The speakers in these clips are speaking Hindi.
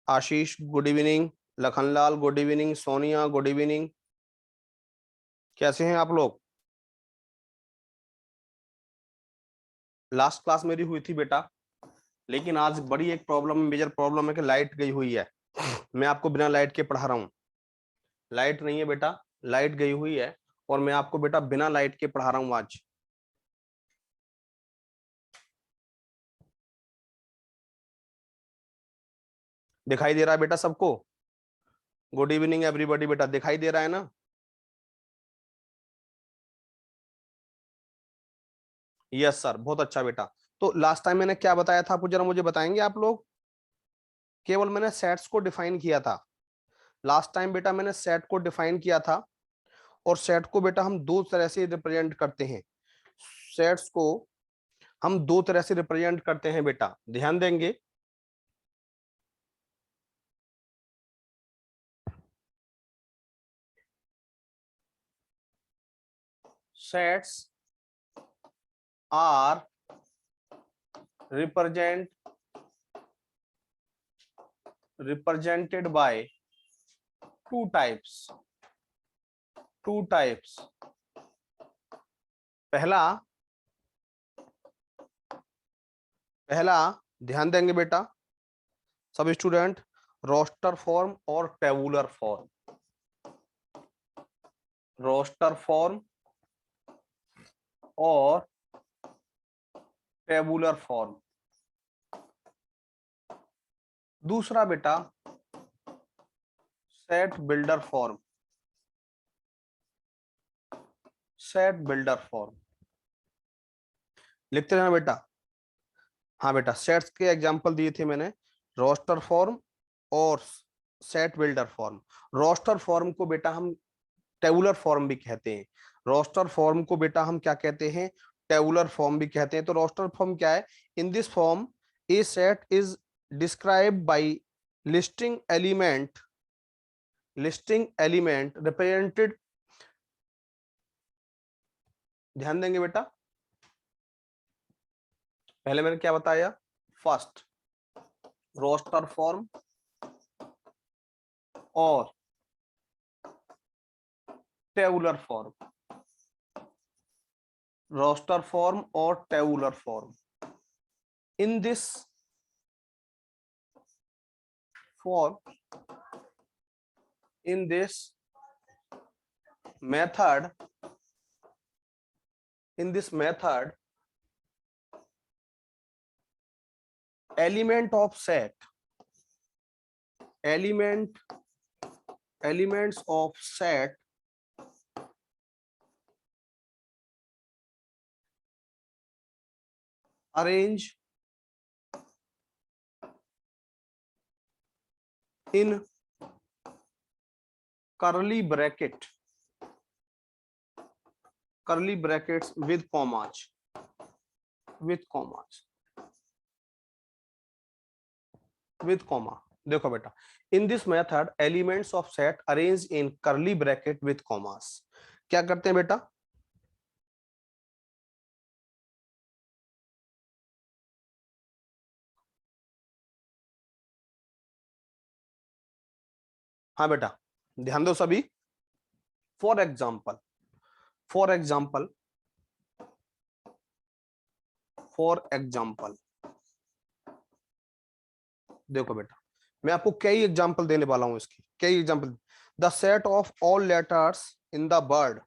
आशीष good evening, Lakhanlal good evening, Sonia good evening. कैसे हैं आप लोग? लास्ट क्लास मेरी हुई थी बेटा, लेकिन आज बड़ी एक प्रॉब्लम, मेजर प्रॉब्लम है कि लाइट गई हुई है। मैं आपको बिना लाइट के पढ़ा रहा हूँ। लाइट नहीं है बेटा, लाइट गई हुई है और मैं आपको बेटा बिना लाइट के पढ़ा रहा हूँ आज। दिखाई दे रहा है बेटा सबको? गुड इवनिंग एवरीबॉडी बेटा, दिखाई दे रहा है ना? यस सर, बहुत अच्छा बेटा। तो लास्ट टाइम मैंने क्या बताया था आपको, जरा मुझे बताएंगे आप लोग? केवल मैंने सेट्स को डिफाइन किया था। लास्ट टाइम बेटा मैंने सेट को डिफाइन किया था, और सेट को बेटा हम दो तरह से रिप्रेजेंट करते हैं। सेट्स को हम दो तरह से रिप्रेजेंट करते हैं बेटा, ध्यान देंगे। Sets are represented by two types. पहला ध्यान देंगे बेटा सब स्टूडेंट, रोस्टर फॉर्म और टेबुलर फॉर्म। रोस्टर फॉर्म और टेबुलर फॉर्म। दूसरा बेटा set builder form. Set builder form लिखते रहना बेटा। हाँ बेटा, सेट्स के एग्जांपल दिए थे मैंने, रोस्टर फॉर्म और set builder form. Roster form को बेटा हम टेबुलर फॉर्म भी कहते हैं। रोस्टर फॉर्म को बेटा हम क्या कहते हैं? टेबुलर फॉर्म भी कहते हैं। तो रोस्टर फॉर्म क्या है? In this form A set is describe by listing element represented. ध्यान देंगे बेटा, पहले मैंने क्या बताया? फर्स्ट रोस्टर फॉर्म और टेबुलर फॉर्म। रोस्टर फॉर्म और tabular form. In this form, in this method, element of set, elements of set arrange in curly brackets with commas, with comma। देखो बेटा, in this method elements of set arrange in curly bracket with commas. क्या करते हैं बेटा? हाँ बेटा, ध्यान दो सभी। फॉर एग्जाम्पल देखो बेटा, मैं आपको कई एग्जांपल देने वाला हूं इसकी, कई example. The set of all letters in the word,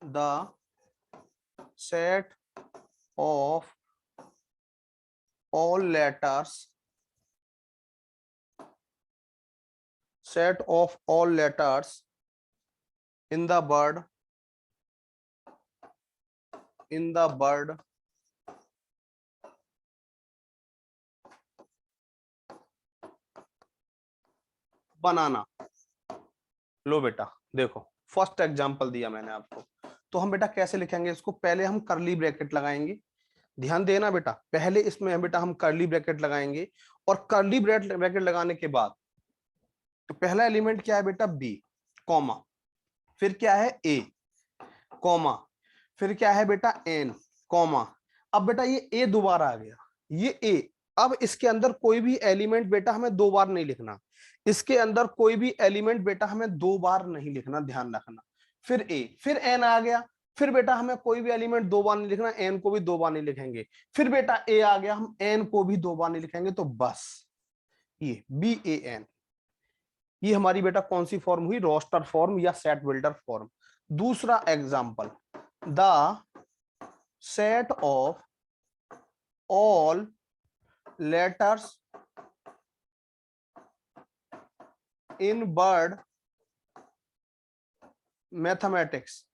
the set of all letters in the word banana. लो बेटा देखो, फर्स्ट एग्जांपल दिया मैंने आपको, तो हम बेटा कैसे लिखेंगे इसको? पहले हम कर्ली ब्रैकेट लगाएंगे। ध्यान देना बेटा, पहले इसमें बेटा हम कर्ली ब्रैकेट लगाएंगे, और कर्ली ब्रैकेट लगाने के बाद तो पहला एलिमेंट क्या है बेटा? बी, कॉमा, फिर क्या है? ए, कॉमा, फिर क्या है बेटा? N, comma. अब बेटा ये ए दोबारा आ गया, ये ए, अब इसके अंदर कोई भी एलिमेंट बेटा हमें 2 बार नहीं लिखना, इसके अंदर कोई भी एलिमेंट बेटा हमें 2 बार नहीं लिखना, ध्यान रखना। फिर ए, फिर एन आ गया, फिर बेटा हमें कोई भी एलिमेंट 2 बार नहीं लिखना, एन को भी 2 बार नहीं लिखेंगे। फिर बेटा ए आ गया, हम एन को भी 2 बार नहीं लिखेंगे। तो बस ये बी ए एन, ये हमारी बेटा कौन सी फॉर्म हुई, रोस्टर फॉर्म या सेट बिल्डर फॉर्म। दूसरा example, the set of all letters in word mathematics,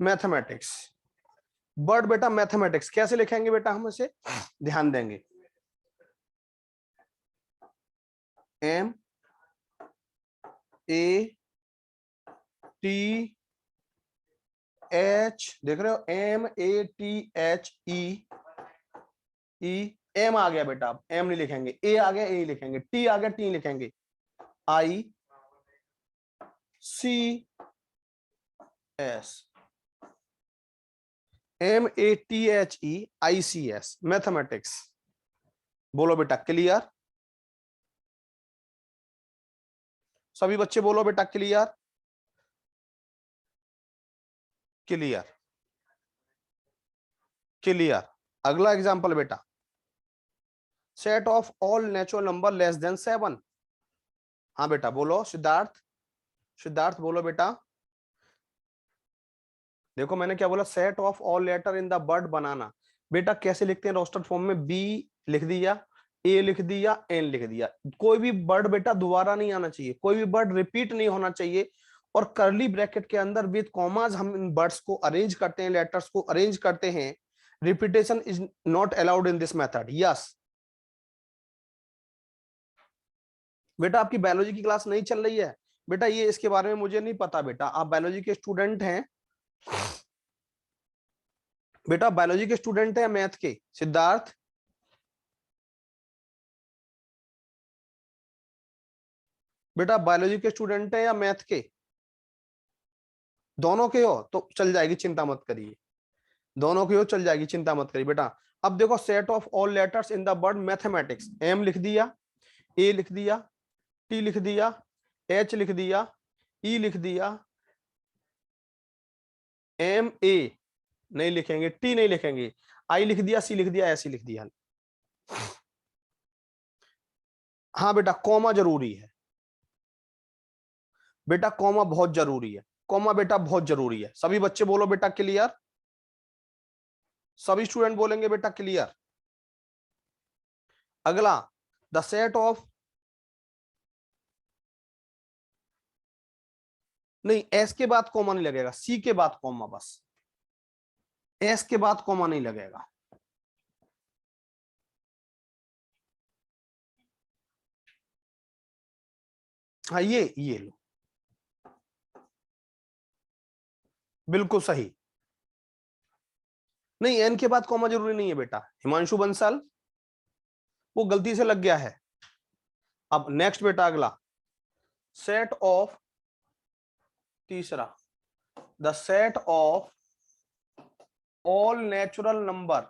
mathematics word बेटा मैथमेटिक्स कैसे लिखेंगे बेटा, हम इसे ध्यान देंगे। एम ए टी एच, देख रहे हो, M A T H E, E M आ गया बेटा, अब एम नहीं लिखेंगे, ए आ गया ए लिखेंगे, टी आ गया टी लिखेंगे, I C S, M A T H E I C S, mathematics. बोलो बेटा क्लियर, सभी बच्चे बोलो बेटा क्लियर, क्लियर, क्लियर। अगला एग्जांपल बेटा, set of all natural number less than 7। हाँ बेटा बोलो सिद्धार्थ, सिद्धार्थ बोलो बेटा। देखो मैंने क्या बोला, set of all letter in the word banana. बेटा कैसे लिखते हैं रोस्टर फॉर्म में, बी लिख दिया, ए लिख दिया, एन लिख दिया। कोई भी वर्ड बेटा दोबारा नहीं आना चाहिए, कोई भी वर्ड रिपीट नहीं होना चाहिए। और करली ब्रैकेट के अंदर विद कॉमास हम इन वर्ड्स को अरेंज करते हैं, लेटर्स को अरेंज करते हैं। Repetition is not allowed in this method. Yes बेटा, आपकी बायोलॉजी की क्लास नहीं चल रही है बेटा, ये इसके बारे में मुझे नहीं पता बेटा, आप बायोलॉजी के स्टूडेंट हैं बेटा, बायोलॉजी के स्टूडेंट हैं, मैथ के, सिद्धार्थ बेटा बायोलॉजी के स्टूडेंट हैं या मैथ के, दोनों के हो तो चल जाएगी, चिंता मत करिए, दोनों की हो चल जाएगी, चिंता मत करिए बेटा। अब देखो, set of all letters in the word mathematics, M लिख दिया, ए लिख दिया, टी लिख दिया, एच लिख दिया, ई लिख दिया, एम ए नहीं लिखेंगे, टी नहीं लिखेंगे, आई लिख दिया, सी लिख दिया, ऐसे लिख दिया। हाँ बेटा कॉमा जरूरी है बेटा, कॉमा बहुत जरूरी है, कॉमा बेटा बहुत जरूरी है। सभी बच्चे बोलो बेटा क्लियर, सभी स्टूडेंट बोलेंगे बेटा क्लियर। अगला, द सेट ऑफ, नहीं एस के बाद कॉमा नहीं लगेगा, सी के बाद कॉमा बस, एस के बाद कॉमा नहीं लगेगा। हाँ ये लो, बिल्कुल सही, नहीं एन के बाद कॉमा जरूरी नहीं है बेटा, हिमांशु बंसल वो गलती से लग गया है। अब नेक्स्ट बेटा अगला, सेट ऑफ, तीसरा, the set of all natural number,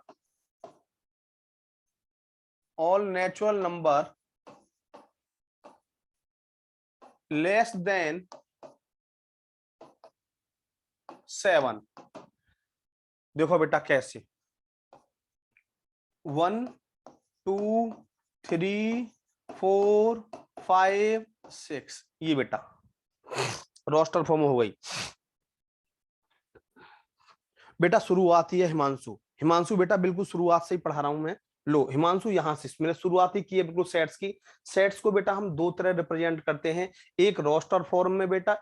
all natural number less than 7। देखो बेटा कैसे, 1 2 3 4 5 6, ये बेटा रोस्टर फॉर्म हो गई बेटा। शुरुआत ही है हिमांशु, हिमांशु बेटा बिल्कुल शुरुआत से ही पढ़ा रहा हूं मैं। लो हिमांशु, यहां से मैंने शुरुआत ही की है बिल्कुल सेट्स की। सेट्स को बेटा हम दो तरह रिप्रेजेंट करते हैं, एक रोस्टर फॉर्म में बेटा,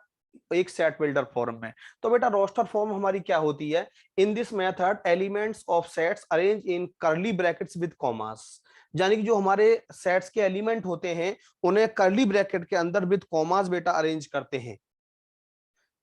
एक सेट बिल्डर फॉर्म में। तो बेटा रोस्टर फॉर्म हमारी क्या होती है, in this method elements of sets arrange in curly brackets with commas. यानी कि जो हमारे सेट्स के एलिमेंट होते हैं उन्हें कर्ली ब्रैकेट के अंदर विद कॉमास बेटा अरेंज करते हैं।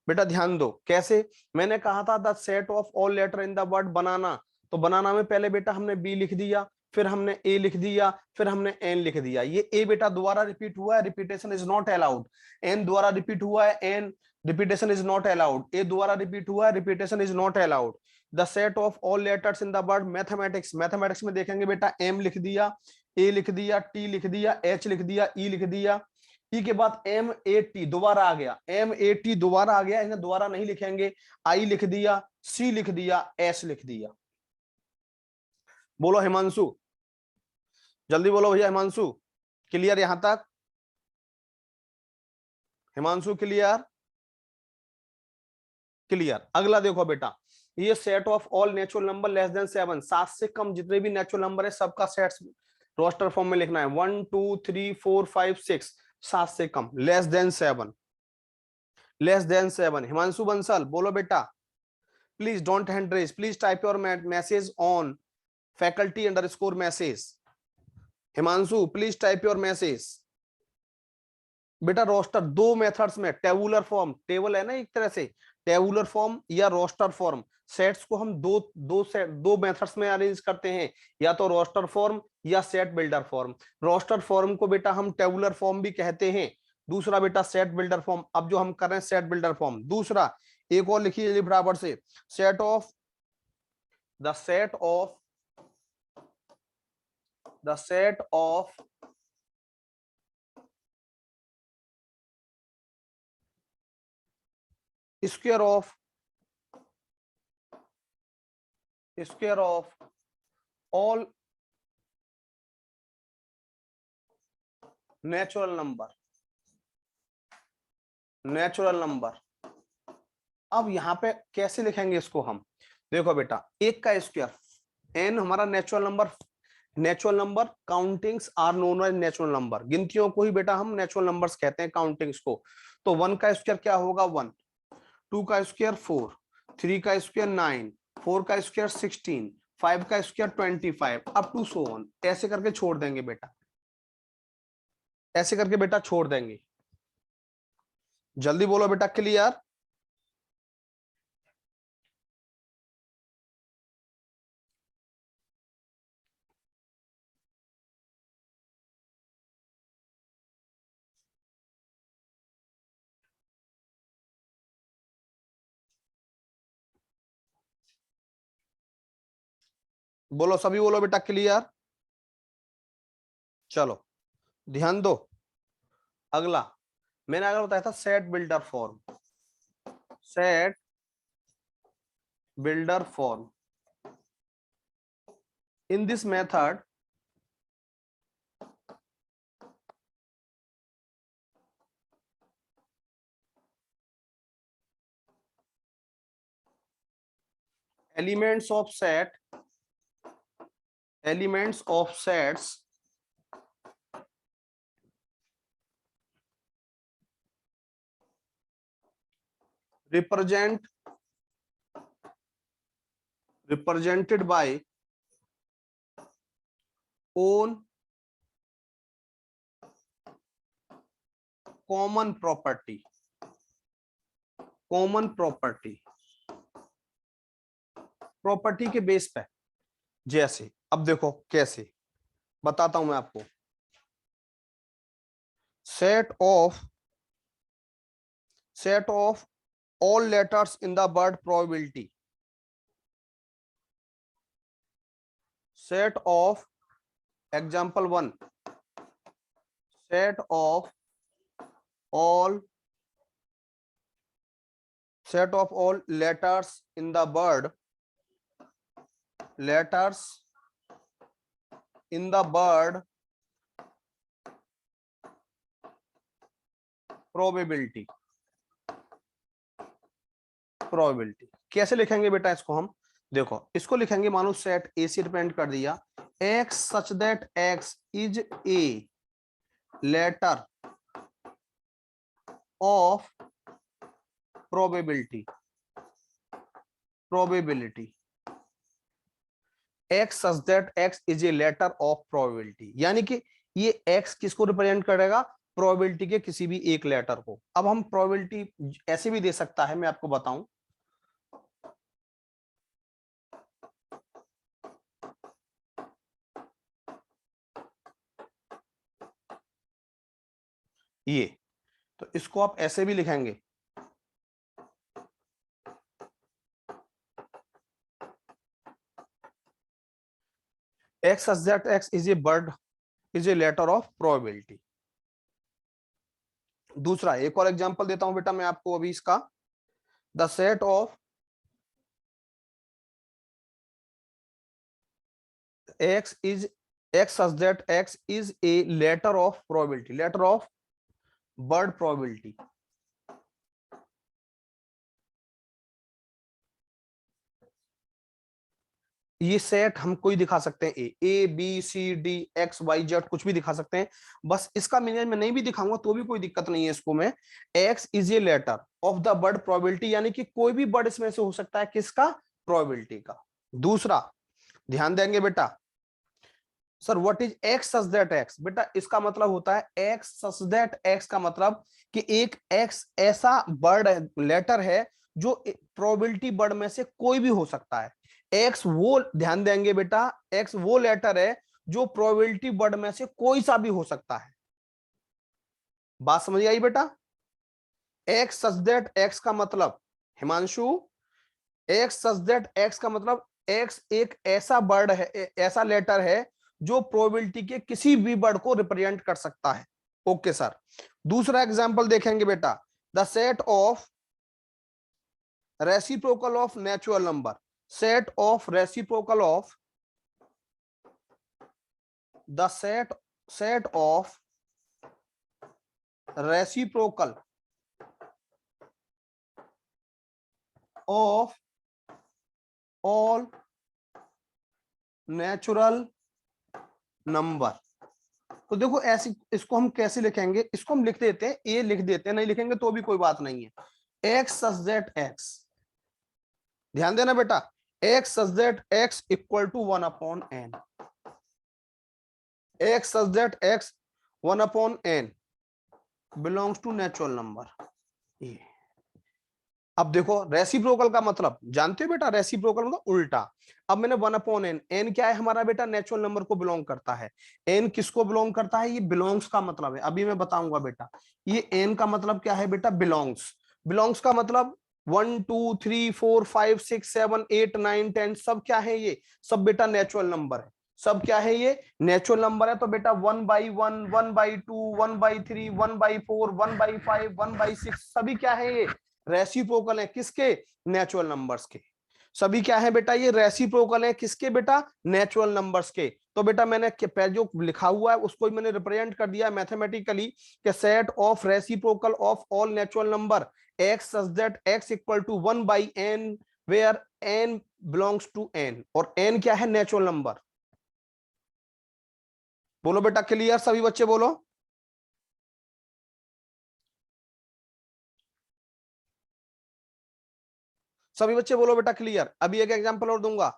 बेटा ध्यान दो कैसे, मैंने कहा था the set of all letter in the word banana, तो बनाना में पहले बेटा हमने बी लिख दिया, फिर हमने ए लिख दिया, फिर हमने एन लिख दिया। ये ए बेटा दोबारा रिपीट हुआ है, repetition is not allowed. N दोबारा रिपीट हुआ है, N repetition is not allowed, A दोबारा रिपीट हुआ है, repetition is not allowed. The set of all letters in the word mathematics, mathematics में देखेंगे बेटा एम लिख दिया, ए लिख दिया, टी लिख दिया, एच लिख दिया, ई लिख दिया, ई के बाद एम ए टी दोबारा आ गया, एम ए टी दोबारा आ गया, इन्हें दोबारा नहीं लिखेंगे, आई लिख दिया, सी लिख दिया, एस लिख दिया। बोलो हिमांशु, जल्दी बोलो भैया हिमांशु, क्लियर यहां तक? हिमांशु क्लियर? क्लियर। अगला देखो बेटा, ये set of all natural number less than 7, 7 से कम जितने भी नेचुरल नंबर है सबका सेट रोस्टर फॉर्म में लिखना है। 1 2 3 4 5 6, 7 से कम, less than 7, less than 7। Himanshu Bansal बोलो बेटा, please don't hand raise, please type your message on faculty underscore message. Himanshu please type your message. बेटा रोस्टर दो मेथड्स में, टेबुलर फॉर्म, टेबल है ना एक तरह से, टेबुलर फॉर्म या रोस्टर फॉर्म, सेट्स को हम दो मेथड्स में अरेंज करते हैं, या तो रोस्टर फॉर्म या set builder form. Roster form को बेटा हम टेबुलर फॉर्म भी कहते हैं, दूसरा बेटा सेट बिल्डर फॉर्म। अब जो हम कर रहे हैं सेट बिल्डर फॉर्म, दूसरा एक और लिखिए बराबर से, set of the set of the set of square of all natural number. अब यहां पे कैसे लिखेंगे इसको हम, देखो बेटा एक का स्क्वायर, एन हमारा natural number countings are known as natural number, गिनतियों को ही बेटा हम नेचुरल नंबर्स कहते हैं, काउंटिंग्स को। तो 1 का स्क्वायर क्या होगा 1, 2 का स्क्वायर 4, 3 का स्क्वायर 9, 4 का स्क्वायर 16, 5 का square 25, up to so on. ऐसे करके छोड़ देंगे बेटा, ऐसे करके बेटा छोड़ देंगे। जल्दी बोलो बेटा क्लियर? बोलो सभी, बोलो बेटा क्लियर। चलो ध्यान दो, अगला मैंने अगर बताया था set builder form, set builder form. In this method elements of sets represented by own common property, property के बेस पे। जैसे अब देखो कैसे बताता हूं मैं आपको, set of all letters in the word probability, set of example 1, set of all letters in the word probability। कैसे लिखेंगे बेटा इसको हम, देखो इसको लिखेंगे, मानो सेट ए से डिपेंड कर दिया, x such that x is a letter of probability, x such that x is a letter of probability, यानी कि ये x किसको रिप्रेजेंट करेगा, प्रोबेबिलिटी के किसी भी एक लेटर को। अब हम प्रोबेबिलिटी ऐसे भी दे सकता है, मैं आपको बताऊं, ये तो इसको आप ऐसे भी लिखेंगे, x such that x is a bird is a letter of probability। दूसरा एक और एग्जांपल देता हूं बेटा मैं आपको अभी इसका, the set of x is x such that x is a letter of probability, letter of bird probability। ये सेट हम कोई दिखा सकते हैं, A B C D X Y Z कुछ भी दिखा सकते हैं। बस इसका मीनिंग मैं नहीं भी दिखाऊंगा तो भी कोई दिक्कत नहीं है इसको में। X is a letter of the bird probability, यानी कि कोई भी बर्ड इसमें से हो सकता है, किसका, प्रोबेबिलिटी का। दूसरा ध्यान देंगे बेटा, sir what is x such that x, बेटा इसका मतलब होता है एक्स सच दैट एक्स का मतलब कि एक एक्स ऐसा वर्ड लेटर है जो प्रोबेबिलिटी वर्ड में से कोई भी हो सकता है। एक्स वो, ध्यान देंगे बेटा, एक्स वो लेटर है जो प्रोबेबिलिटी वर्ड में से कोई सा भी हो सकता है। बात समझ आई बेटा? एक्स सच दैट एक्स का मतलब, Himanshu, x such that x का मतलब एक्स एक ऐसा वर्ड है, ऐसा लेटर है जो प्रोबेबिलिटी के किसी भी वर्ड को रिप्रेजेंट कर सकता है। Okay sir. दूसरा एग्जांपल देखेंगे बेटा, the set of reciprocal of natural number, set of reciprocal of the set of reciprocal of all natural number. तो देखो ऐसी, इसको हम कैसे लिखेंगे, इसको हम लिख देते हैं, ए लिख देते हैं, नहीं लिखेंगे तो भी कोई बात नहीं है। एक्स सच दैट एक्स, ध्यान देना बेटा, x such that x equal to 1/n, X such that X 1/n belongs to natural number. ये अब देखो रेसिप्रोकल का मतलब जानते हो बेटा, रेसिप्रोकल मतलब उल्टा। अब मैंने 1/n, n क्या है हमारा बेटा, नेचुरल नंबर को बिलोंग करता है। n किसको बिलोंग करता है, ये बिलोंग्स का मतलब है, अभी मैं बताऊंगा बेटा। ये n का मतलब क्या है बेटा, बिलोंग्स। बिलोंग्स का मतलब 1 2 3 4 5 6 7 8 9 10 सब क्या है, ये सब बेटा नेचुरल नंबर है। सब क्या है, ये नेचुरल नंबर है। तो बेटा 1/1 1/2 1/3 1/4 1/5 1/6 सभी क्या है, ये रेसिप्रोकल है, किसके, नेचुरल नंबर्स के। सभी क्या है बेटा, ये रेसिप्रोकल है, किसके बेटा, नेचुरल नंबर्स के। तो बेटा मैंने जो लिखा हुआ है उसको मैंने रिप्रेजेंट कर दिया मैथमेटिकली कि set of reciprocal of all natural number X such that x equal to 1/n where n belongs to n, और n क्या है, नेचुरल नंबर। बोलो बेटा क्लियर, सभी बच्चे बोलो। सभी बच्चे बोलो बेटा क्लियर। अभी एक एग्जांपल और दूंगा।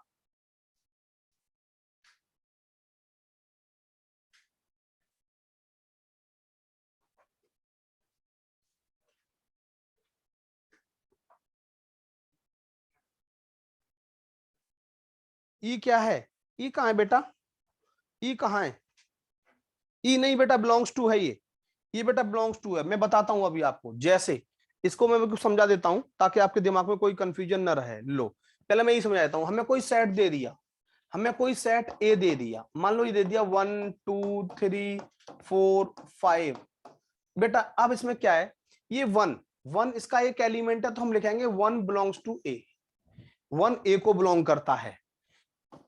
ई क्या है, ई कहां है बेटा, ई कहां है, ई नहीं बेटा, बिलोंग्स टू है ये बेटा बिलोंग्स टू है। मैं बताता हूं अभी आपको, जैसे इसको मैं कुछ समझा देता हूं ताकि आपके दिमाग में कोई कंफ्यूजन ना रहे। लो पहले मैं ये समझा देता हूं, हमें कोई सेट दे दिया, हमें कोई सेट ए दे दिया, मान लो ये दे दिया 1 2 3 4 5। बेटा अब इसमें क्या है, ये 1 इसका एक एलिमेंट है तो हम लिखेंगे 1 बिलोंग्स टू ए, 1 ए को बिलोंग करता है।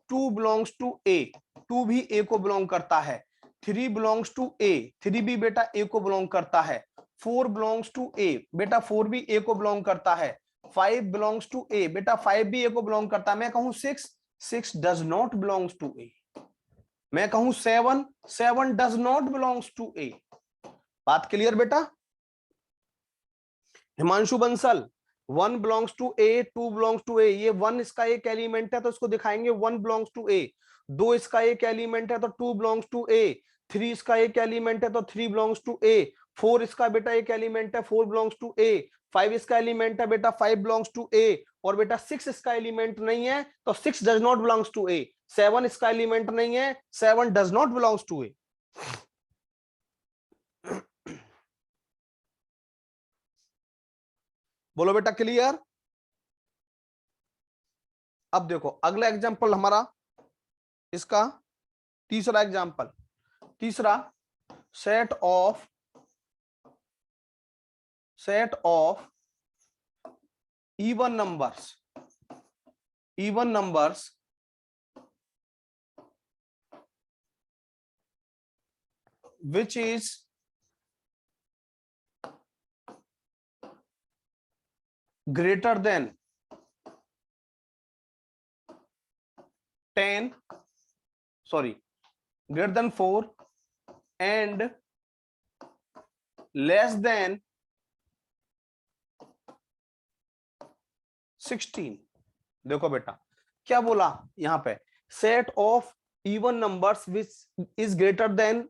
2 बिलोंग्स टू ए, 2 भी ए को बिलोंग करता है। 3 बिलोंग्स टू ए, 3 भी बेटा ए को बिलोंग करता है। 4 बिलोंग्स टू ए, बेटा 4 भी ए को बिलोंग करता है। 5 बिलोंग्स टू ए, बेटा 5 भी ए को बिलोंग करता है। मैं कहूं 6, 6 does not belongs to A. मैं कहूं 7, 7 does not belongs to A. बात क्लियर बेटा? Himanshu Bansal, 1 belongs to A, 2 belongs to A, ये 1 इसका एक एलिमेंट है तो इसको दिखाएंगे 1 बिलोंग्स टू ए। 2 इसका एक एलिमेंट है तो 2 बिलोंग्स टू ए। 3 इसका एक एलिमेंट है तो 3 बिलोंग्स टू ए। 4 इसका बेटा एक एलिमेंट है, 4 बिलोंग्स टू ए। 5 इसका एलिमेंट है बेटा, 5 बिलोंग्स टू ए। और बेटा 6 इसका एलिमेंट नहीं है तो 6 डज नॉट बिलोंग्स टू ए। 7 इसका एलिमेंट नहीं है, 7 डज नॉट बिलोंग्स टू ए। बोलो बेटा क्लियर? अब देखो अगला एग्जांपल हमारा इसका, तीसरा एग्जांपल, तीसरा set of even numbers which is greater than 4 and less than 16। देखो बेटा क्या बोला यहां पे, set of even numbers which is greater than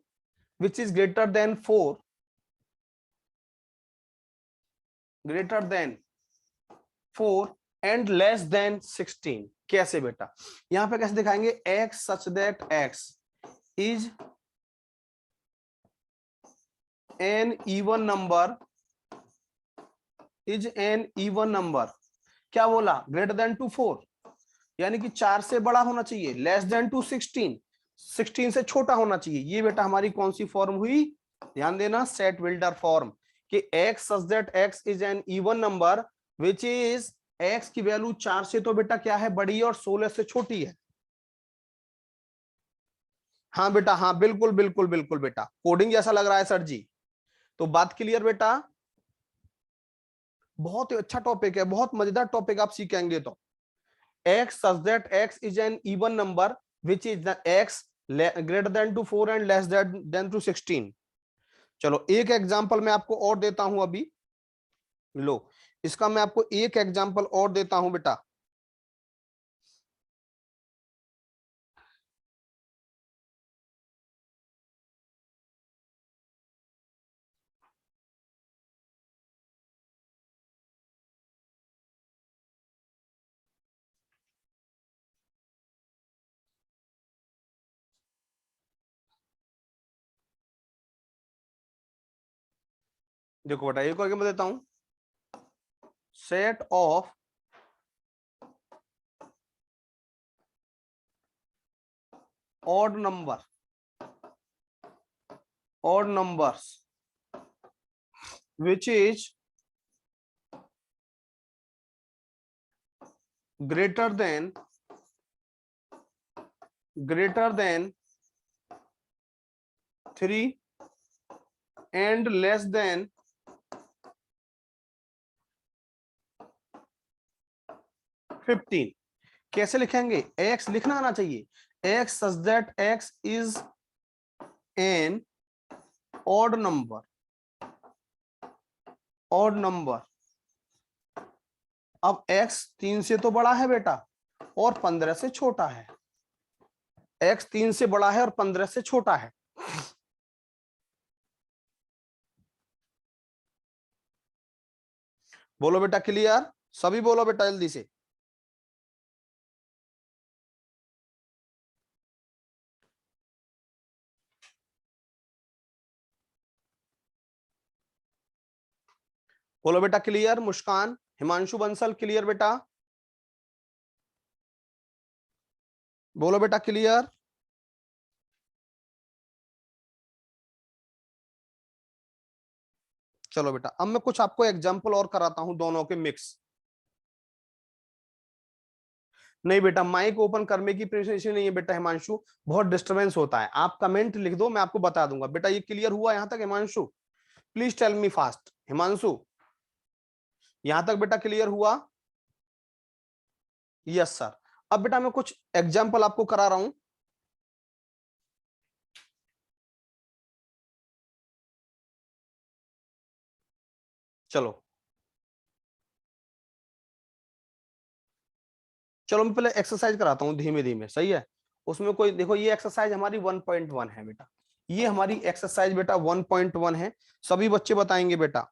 4, and less than 16। कैसे बेटा, यहां पे कैसे दिखाएंगे, x such that x is an even number, क्या बोला, ग्रेटर देन टू 4, यानी कि 4 से बड़ा होना चाहिए, लेस देन टू 16 से छोटा होना चाहिए। ये बेटा हमारी कौन सी फॉर्म हुई, ध्यान देना, सेट बिल्डर फॉर्म, कि x such that x is an even number which is, x की वैल्यू 4 से तो बेटा क्या है, बड़ी और 16 से छोटी है। हाँ बेटा, हाँ बिल्कुल बिल्कुल बिल्कुल बेटा, कोडिंग जैसा लग रहा है सर जी। तो बात क्लियर बेटा, बहुत ही अच्छा टॉपिक है, बहुत मजेदार टॉपिक आप सीखेंगे। तो x such that x is an even number which is the x greater than to 4 and less than to 16। चलो एक एग्जांपल मैं आपको और देता हूं अभी, लो इसका मैं आपको एक एग्जांपल और देता हूं बेटा। देखो बेटा एक करके मैं देता हूं, set of odd numbers which is greater than 3 and less than 15। कैसे लिखेंगे, x लिखना आना चाहिए, x such that x is an odd number अब x 3 से तो बड़ा है बेटा और 15 से छोटा है, x 3 से बड़ा है और 15 से छोटा है। बोलो बेटा क्लियर, सभी बोलो बेटा जल्दी से। बोलो बेटा क्लियर, मुस्कान, हिमांशु बंसल क्लियर बेटा, बोलो बेटा क्लियर। चलो बेटा अब मैं कुछ आपको एग्जांपल और कराता हूं दोनों के मिक्स। नहीं बेटा माइक ओपन करने की प्रेशर नहीं है बेटा हिमांशु, बहुत डिस्टरबेंस होता है। आप कमेंट लिख दो, मैं आपको बता दूंगा। बेटा ये क्लियर हुआ यहां तक Himanshu, please tell me fast. Himanshu यहां तक बेटा क्लियर हुआ? Yes sir. अब बेटा मैं कुछ एग्जांपल आपको करा रहा हूं। चलो चलो मैं पहले एक्सरसाइज कराता हूं धीमे धीमे, सही है। उसमें कोई देखो, ये एक्सरसाइज हमारी 1.1 है बेटा, ये हमारी एक्सरसाइज बेटा 1.1 है। सभी बच्चे बताएंगे बेटा।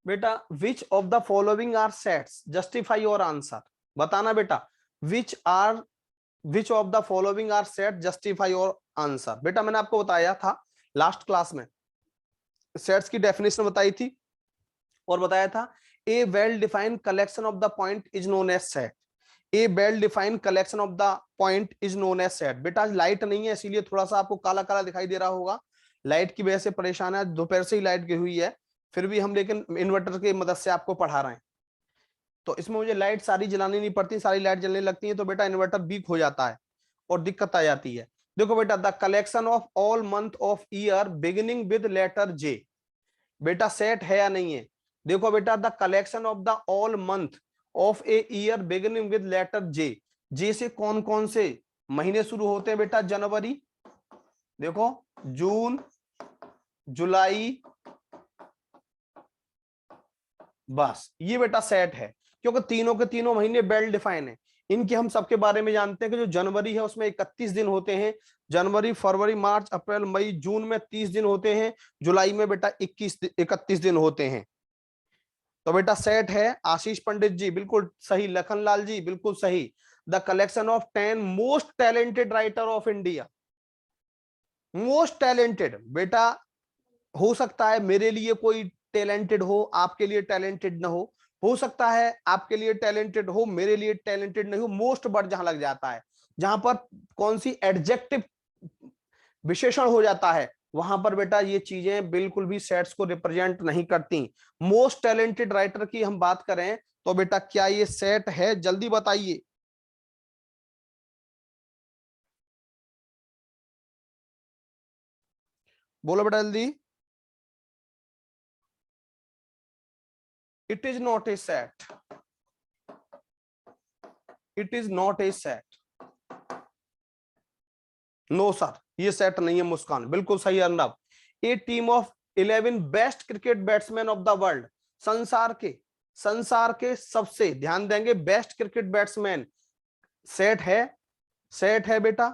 बेटा which of the following are sets, justify your answer. बताना बेटा, which of the following are set, justify your answer. बेटा मैंने आपको बताया था लास्ट क्लास में, सेट्स की डेफिनेशन बताई थी और बताया था a well defined collection of the point is known as set. A well defined collection of the point is known as set. बेटा आज लाइट नहीं है इसीलिए थोड़ा सा आपको काला काला दिखाई दे रहा होगा, लाइट की वजह से परेशान है, दोपहर से ही लाइट गई हुई है, फिर भी हम लेकिन इन्वर्टर की मदद से आपको पढ़ा रहे हैं। तो इसमें मुझे लाइट सारी जलानी नहीं पड़ती, सारी लाइट जलने लगती है तो बेटा इन्वर्टर वीक हो जाता है और दिक्कत आ जाती है। देखो बेटा, the collection of all month of year beginning with letter J. बेटा सेट है या नहीं है? देखो बेटा, the collection of the all month of a year beginning with letter J. जे से कौन कौन से महीने शुरू होते हैं बेटा? जनवरी, देखो जून, जुलाई, बस ये बेटा सेट है, क्योंकि तीनों के तीनों महीने वेल डिफाइन है। इनके हम सबके बारे में जानते हैं कि जो जनवरी है उसमें 31 दिन होते हैं, जनवरी, फरवरी, मार्च, अप्रैल, मई, जून में 30 दिन होते हैं, जुलाई में बेटा 31 दिन होते हैं। तो बेटा सेट है। आशीष पंडित जी बिल्कुल सही, लखनलाल जी बिल्कुल सही। The collection of 10 most talented writer of India. Most talented बेटा, हो सकता है मेरे लिए कोई टैलेंटेड हो, आपके लिए टैलेंटेड ना हो सकता है आपके लिए टैलेंटेड हो, मेरे लिए टैलेंटेड नहीं हो। मोस्ट वर्ड जहां लग जाता है, जहां पर कौन सी एडजेक्टिव विशेषण हो जाता है, वहां पर बेटा ये चीजें बिल्कुल भी सेट्स को रिप्रेजेंट नहीं करती। मोस्ट टैलेंटेड राइटर की हम बात करें तो बेटा क्या ये सेट है? जल्दी बताइए। बोलो बेटा जल्दी। It is not a set, it is not a set. No sir, ये सेट नहीं है मुस्कान, बिल्कुल सही Arnab. A team of 11 best cricket batsman of the world. संसार के सबसे, ध्यान देंगे, बेस्ट क्रिकेट बैट्समैन सेट है? सेट है बेटा?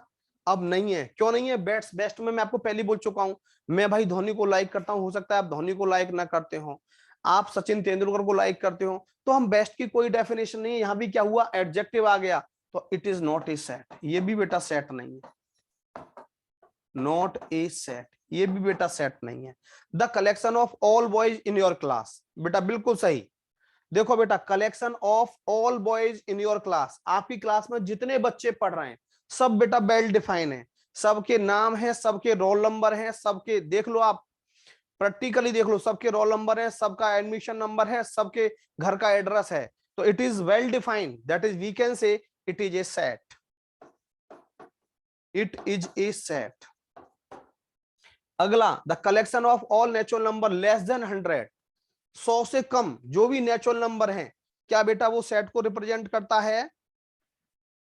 अब नहीं है। क्यों नहीं है? बेस्ट बेस्ट में मैं आपको पहले बोल चुका हूं, मैं भाई धोनी को लाइक करता हूं, हो सकता है आप धोनी को लाइक ना करते हो, आप सचिन तेंदुलकर को लाइक करते हो, तो हम बेस्ट की कोई डेफिनेशन नहीं है। यहां भी क्या हुआ? एडजेक्टिव आ गया, तो it is not a set. ये भी बेटा सेट नहीं है, नॉट ए सेट, ये भी बेटा सेट नहीं है। The collection of all boys in your class. बेटा बिल्कुल सही। देखो बेटा, collection of all boys in your class, आपकी क्लास में जितने बच्चे पढ़ रहे हैं सब बेटा वेल डिफाइन है, सबके नाम है, सबके रोल नंबर है, सबके देख लो आप, प्रैक्टिकली देख लो, सबके रोल नंबर है, सबका एडमिशन नंबर है, सबके घर का एड्रेस है, तो it is well defined, that is we can say it is a set, it is a set. अगला, the collection of all natural number less than 100। 100 से कम जो भी नेचुरल नंबर हैं, क्या बेटा वो सेट को रिप्रेजेंट करता है?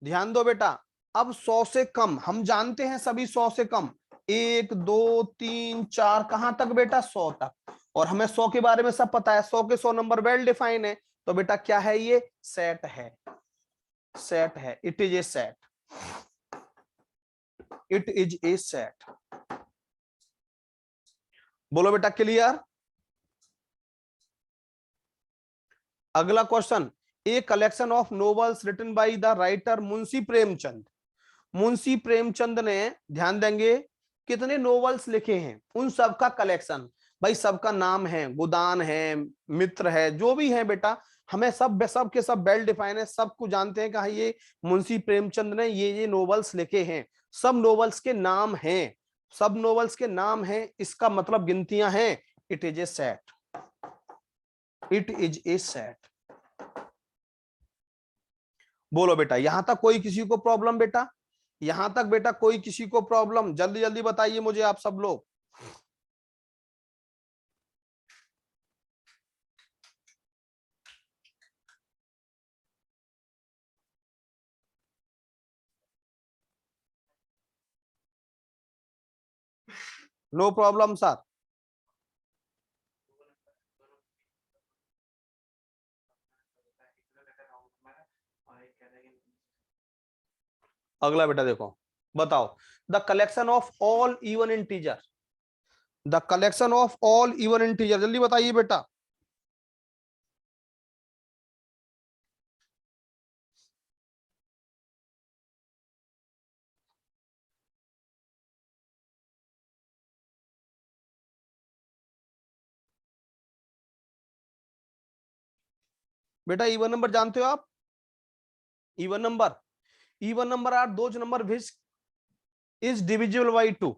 ध्यान दो बेटा, अब 100 से कम हम जानते हैं सभी, 100 से कम 1 2 3 4 कहां तक बेटा? 100 तक। और हमें 100 के बारे में सब पता है, 100 के 100 नंबर वेल डिफाइन है, तो बेटा क्या है? ये सेट है, सेट है, it is a set, it is a set. बोलो बेटा क्लियर। अगला question, a collection of novels written by the writer Munshi Premchand. Munshi Premchand ने, ध्यान देंगे, कितने नोवेल्स लिखे हैं? उन सब का कलेक्शन। भाई सबका नाम है, गोदान है, मित्र है, जो भी है बेटा, हमें सब के सब वेल डिफाइन है, सबको जानते हैं कि हाँ ये मुंशी प्रेमचंद ने ये नोवेल्स लिखे हैं। सब नोवेल्स के नाम हैं, सब नोवेल्स के नाम हैं, इसका मतलब गिनतियां हैं। It is a set, it is a set. बोलो बेटा, यहां तक कोई किसी को प्रॉब्लम बेटा? यहां तक बेटा कोई किसी को प्रॉब्लम? जल्दी जल्दी बताइए मुझे आप सब लोग। No problem sir. अगला बेटा देखो, बताओ, the collection of all even integer. The collection of all even integer, जल्दी बताइए बेटा। बेटा इवन नंबर जानते हो आप? Even number are those number which is divisible by 2।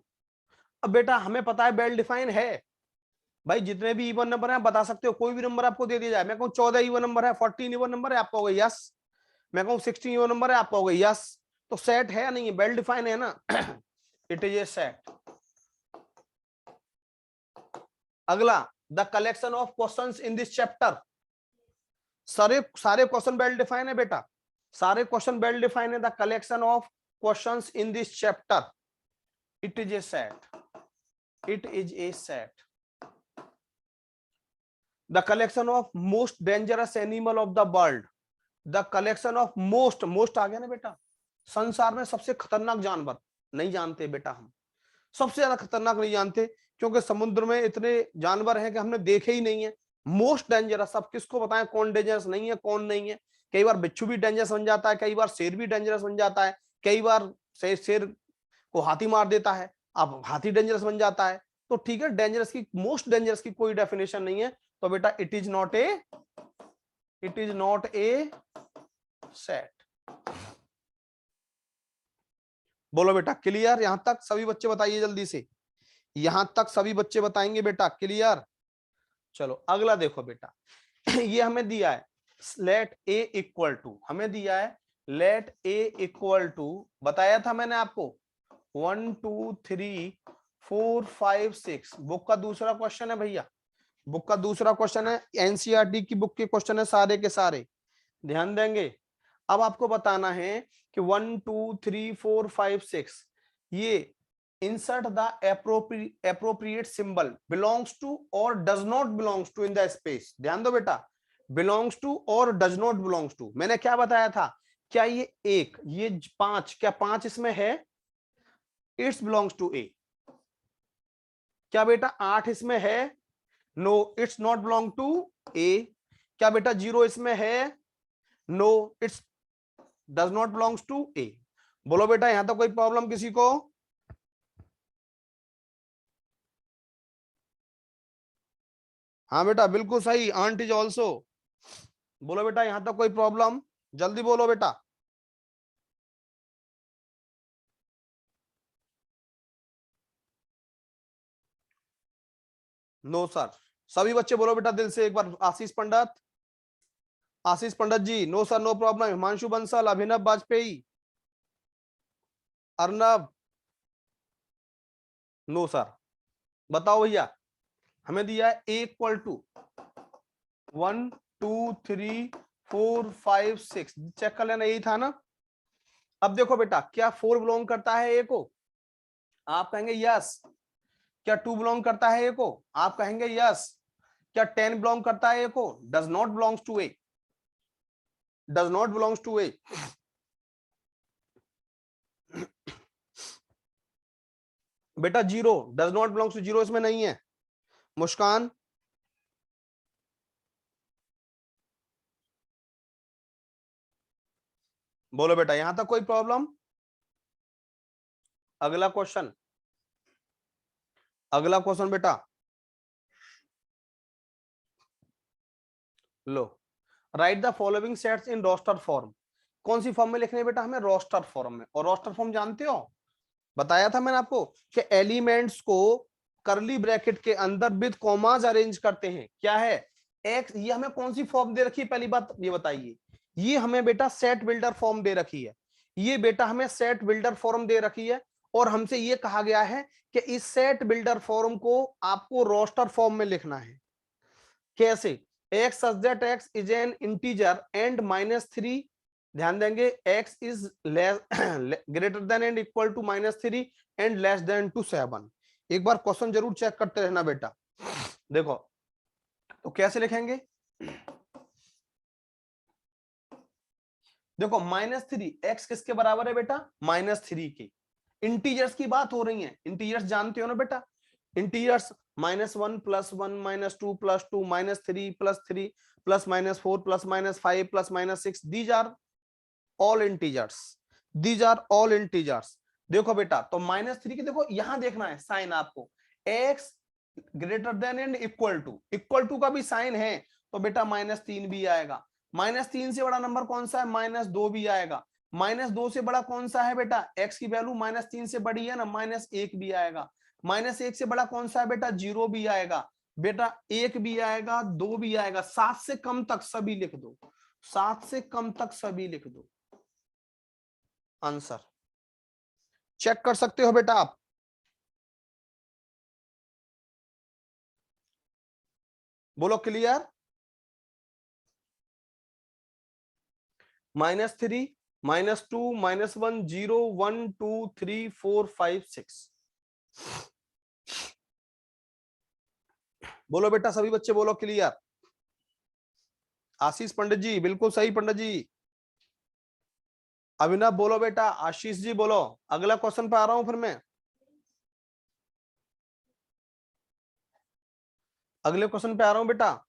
अब बेटा हमें पता है वेल डिफाइन है भाई, जितने भी इवन नंबर है बता सकते हो, कोई भी नंबर आपको दे दिया जाए, मैं कहूँ 14 इवन नंबर है, 14 इवन नंबर है, आप कहोगे यस। मैं कहूँ 16 इवन नंबर है, आप कहोगे यस। तो सेट है या नहीं है? वेल डिफाइन है ना। It is a set. अगला, the collection of questions in this chapter. सारे सारे क्वेश्चन वेल डिफाइन है बेटा, सारे क्वेश्चन वेल डिफाइन है। The collection of questions in this chapter, it is a set, it is a set. The collection of most dangerous animal of the world, the collection of most, most आ गया ना बेटा, संसार में सबसे खतरनाक जानवर नहीं जानते बेटा हम, सबसे ज्यादा खतरनाक नहीं जानते, क्योंकि समुद्र में इतने जानवर हैं कि हमने देखे ही नहीं है। मोस्ट डेंजरस, अब किसको बताएं कौन डेंजरस नहीं है कौन नहीं है। कई बार बिच्छू भी डेंजरस बन जाता है, कई बार शेर भी डेंजरस बन जाता है, कई बार शेर को हाथी मार देता है, अब हाथी डेंजरस बन जाता है। तो ठीक है, डेंजरस की, मोस्ट डेंजरस की कोई डेफिनेशन नहीं है, तो बेटा it is not a set. बोलो बेटा क्लियर? यहां तक सभी बच्चे बताइए जल्दी से, यहां तक सभी बच्चे बताएंगे बेटा क्लियर? चलो अगला देखो बेटा, ये हमें दिया है लेट ए इक्वल टू, हमें दिया है लेट ए इक्वल टू, बताया था मैंने आपको 1 2 3 4 5 6। बुक का दूसरा क्वेश्चन है भैया, बुक का दूसरा क्वेश्चन है, एनसीईआरटी की बुक के क्वेश्चन है सारे के सारे, ध्यान देंगे। अब आपको बताना है कि 1 2 3 4 5 6 ये insert the appropriate symbol belongs to or does not belongs to in the space। ध्यान दो बेटा, belongs to और does not belongs to, मैंने क्या बताया था? क्या ये एक, ये 5, क्या 5 इसमें है? It's belongs to A। क्या बेटा 8 इसमें है? No, it's not belong to A। क्या बेटा 0 इसमें है? No, it's does not belongs to A। बोलो बेटा यहां तक कोई प्रॉब्लम किसी को? हाँ बेटा बिल्कुल सही, आंट इज ऑल्सो। बोलो बेटा यहां तक कोई प्रॉब्लम? जल्दी बोलो बेटा। No sir. सभी बच्चे बोलो बेटा दिल से एक बार। Ashish Pandit, Ashish Pandit ji no sir no problem. Himanshu Bansal, Abhinav Vajpayee, Arnab, no sir. बताओ भैया, हमें दिया है ए इक्वल टू 1 2 3 4 5 6, चेक कर लेना, यही था ना। अब देखो बेटा, क्या 4 बिलोंग करता है ए को? आप कहेंगे यस। क्या 2 बिलोंग करता है ए को? आप कहेंगे यस। क्या 10 बिलोंग करता है ए को? Does not belongs to A, does not belongs to A. बेटा 0 डज नॉट बिलोंग्स टू, 0 इसमें नहीं है। मुस्कान, बोलो बेटा यहां तक कोई प्रॉब्लम? अगला क्वेश्चन, अगला क्वेश्चन बेटा लो, write the following sets in roster form. कौन सी फॉर्म में लिखने हैं बेटा? हमें रोस्टर फॉर्म में। और रोस्टर फॉर्म जानते हो, बताया था मैंने आपको कि एलिमेंट्स को करली ब्रैकेट के अंदर विद कॉमास अरेंज करते हैं। क्या है? एक्स, ये हमें कौन सी फॉर्म दे रखी है पहली बात ये बताइए? ये हमें बेटा सेट बिल्डर फॉर्म दे रखी है, ये बेटा हमें सेट बिल्डर फॉर्म दे रखी है। और हमसे ये कहा गया है कि इस सेट बिल्डर फॉर्म को आपको रोस्टर फॉर्म में लिखना है। कैसे? X such that x is an integer and -3, ध्यान देंगे, x is greater than and equal to -3 and less than to 7। एक बार क्वेश्चन जरूर चेक करते रहना बेटा। देखो तो कैसे लिखेंगे? देखो -3, x किसके बराबर है बेटा? -3 के। इंटीजर्स की बात हो रही है, इंटीजर्स जानते हो ना बेटा, integers -1 +1 -2 +2 -3 +3 +-4 +-5 +-6, these are all integers, these are all integers. देखो बेटा तो -3 की देखो यहां देखना है साइन आपको, x greater than and equal to का भी साइन है, तो बेटा -3 भी आएगा। -3 से बड़ा नंबर कौन सा है? -2 भी आएगा। -2 से बड़ा कौन सा है बेटा? x की वैल्यू -3 से बड़ी है ना, -1 भी आएगा। -1 से बड़ा कौन सा है बेटा? 0 भी आएगा बेटा, 1 भी आएगा, 2 भी आएगा। 7 से कम तक सभी लिख दो, 7 से कम तक सभी लिख दो। आंसर चेक कर सकते हो बेटा आप। बोलो क्लियर। -3, -2, -1, 0, 1, 2, 3, 4, 5, 6। बोलो बेटा सभी बच्चे, बोलो क्लियर। आशीष पंडित जी बिल्कुल सही पंडित जी। अभिनव बोलो बेटा, आशीष जी बोलो। अगला क्वेश्चन पे आ रहा हूं फिर मैं। अगले क्वेश्चन पे आ रहा हूं बेटा।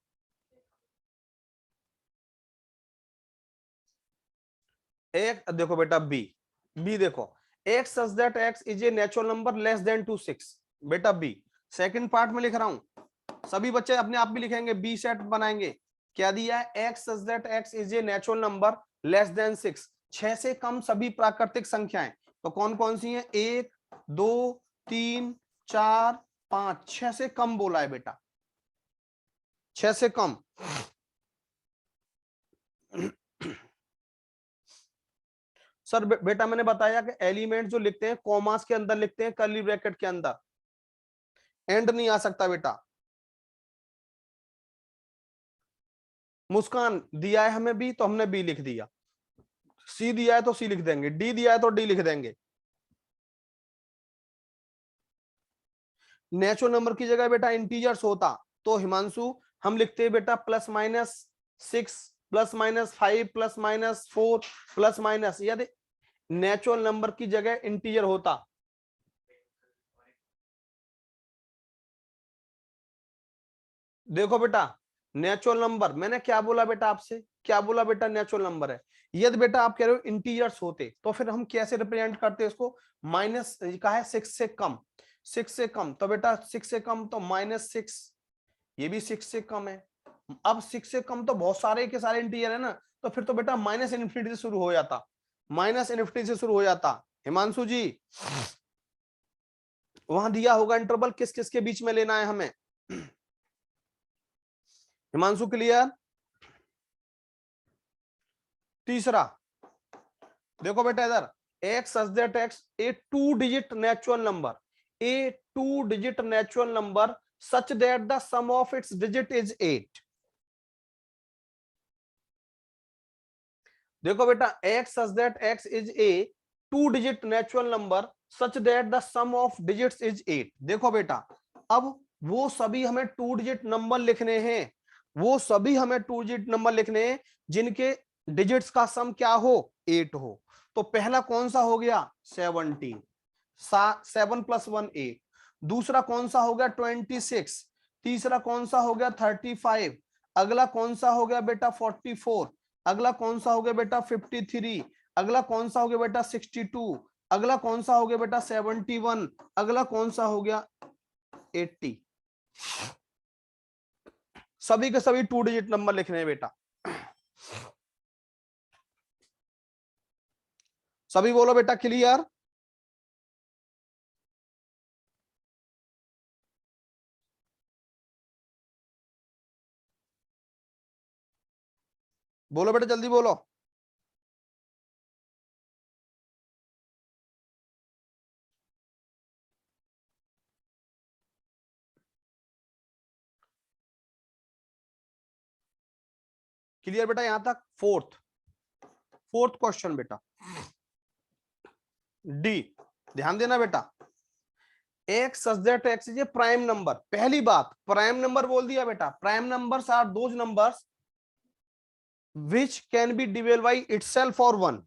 एक देखो बेटा, बी देखो, x such that x is a natural number less then 2 6। बेटा बी सेकंड पार्ट में लिख रहा हूं, सभी बच्चे अपने आप भी लिखेंगे, बी सेट बनाएंगे। क्या दिया है? x such that x is a natural number less then 6। 6 से कम सभी प्राकृतिक संख्याएं, तो कौन कौन सी हैं? 1, 2, 3, 4, 5। 6 से कम बोला है बेटा, 6 से कम। सर बेटा मैंने बताया कि एलिमेंट जो लिखते हैं कॉमास के अंदर लिखते हैं, कर्ली ब्रैकेट के अंदर, एंड नहीं आ सकता बेटा। मुस्कान दिया है हमें बी, तो हमने बी लिख दिया। सी दिया है तो सी लिख देंगे, डी दिया है तो डी लिख देंगे। नेचुरल नंबर की जगह बेटा इंटीजर्स होता तो हिमांशु हम लिखते हैं बेटा +-6, +-5, +-4, +-। यदि नेचुरल नंबर की जगह इंटीजर होता, देखो बेटा नेचुरल नंबर मैंने क्या बोला बेटा आपसे, क्या बोला बेटा? नेचुरल नंबर है। यदि बेटा आप कह रहे हो इंटीजर्स होते तो फिर हम कैसे रिप्रेजेंट करते इसको? माइनस का है 6 से कम, 6 से कम, तो बेटा 6 से कम तो -6, ये भी 6 से कम है। अब 6 से कम तो बहुत सारे के सारे इंटीजर है ना, तो फिर तो बेटा -∞ से शुरू हो जाता, -∞ से शुरू हो जाता। हिमांशु जी वहां दिया होगा इंटरवल, किस किस के बीच में लेना है हमें? हिमांशु क्लियर। तीसरा देखो बेटा इधर, x such that x a 2 digit natural number, a 2 digit natural number such that the sum of its digit is 8। देखो बेटा x such that x is a 2 digit natural number such that the sum of digits is 8। देखो बेटा अब वो सभी हमें 2 डिजिट नंबर लिखने हैं, वो सभी हमें 2 डिजिट नंबर लिखने हैं जिनके डिजिट्स का सम क्या हो? 8 हो। तो पहला कौन सा हो गया? 17, 7 + 1 8। दूसरा कौन सा हो गया? 26। तीसरा कौन सा हो गया? 35। अगला कौन सा हो गया बेटा? 44। अगला कौन सा हो गया बेटा? 53। अगला कौन सा हो गया बेटा? 62। अगला कौन सा हो गया बेटा? 71। अगला कौन सा हो गया? 80। सभी के सभी 2 डिजिट नंबर लिखने हैं बेटा। सभी बोलो बेटा क्लियर। बोलो बेटा जल्दी बोलो। क्लियर बेटा यहां तक? फोर्थ क्वेश्चन बेटा डी, ध्यान देना बेटा। X such that x is a prime number. पहली बात प्राइम नंबर बोल दिया बेटा, prime numbers are those numbers which can be divisible by itself or one.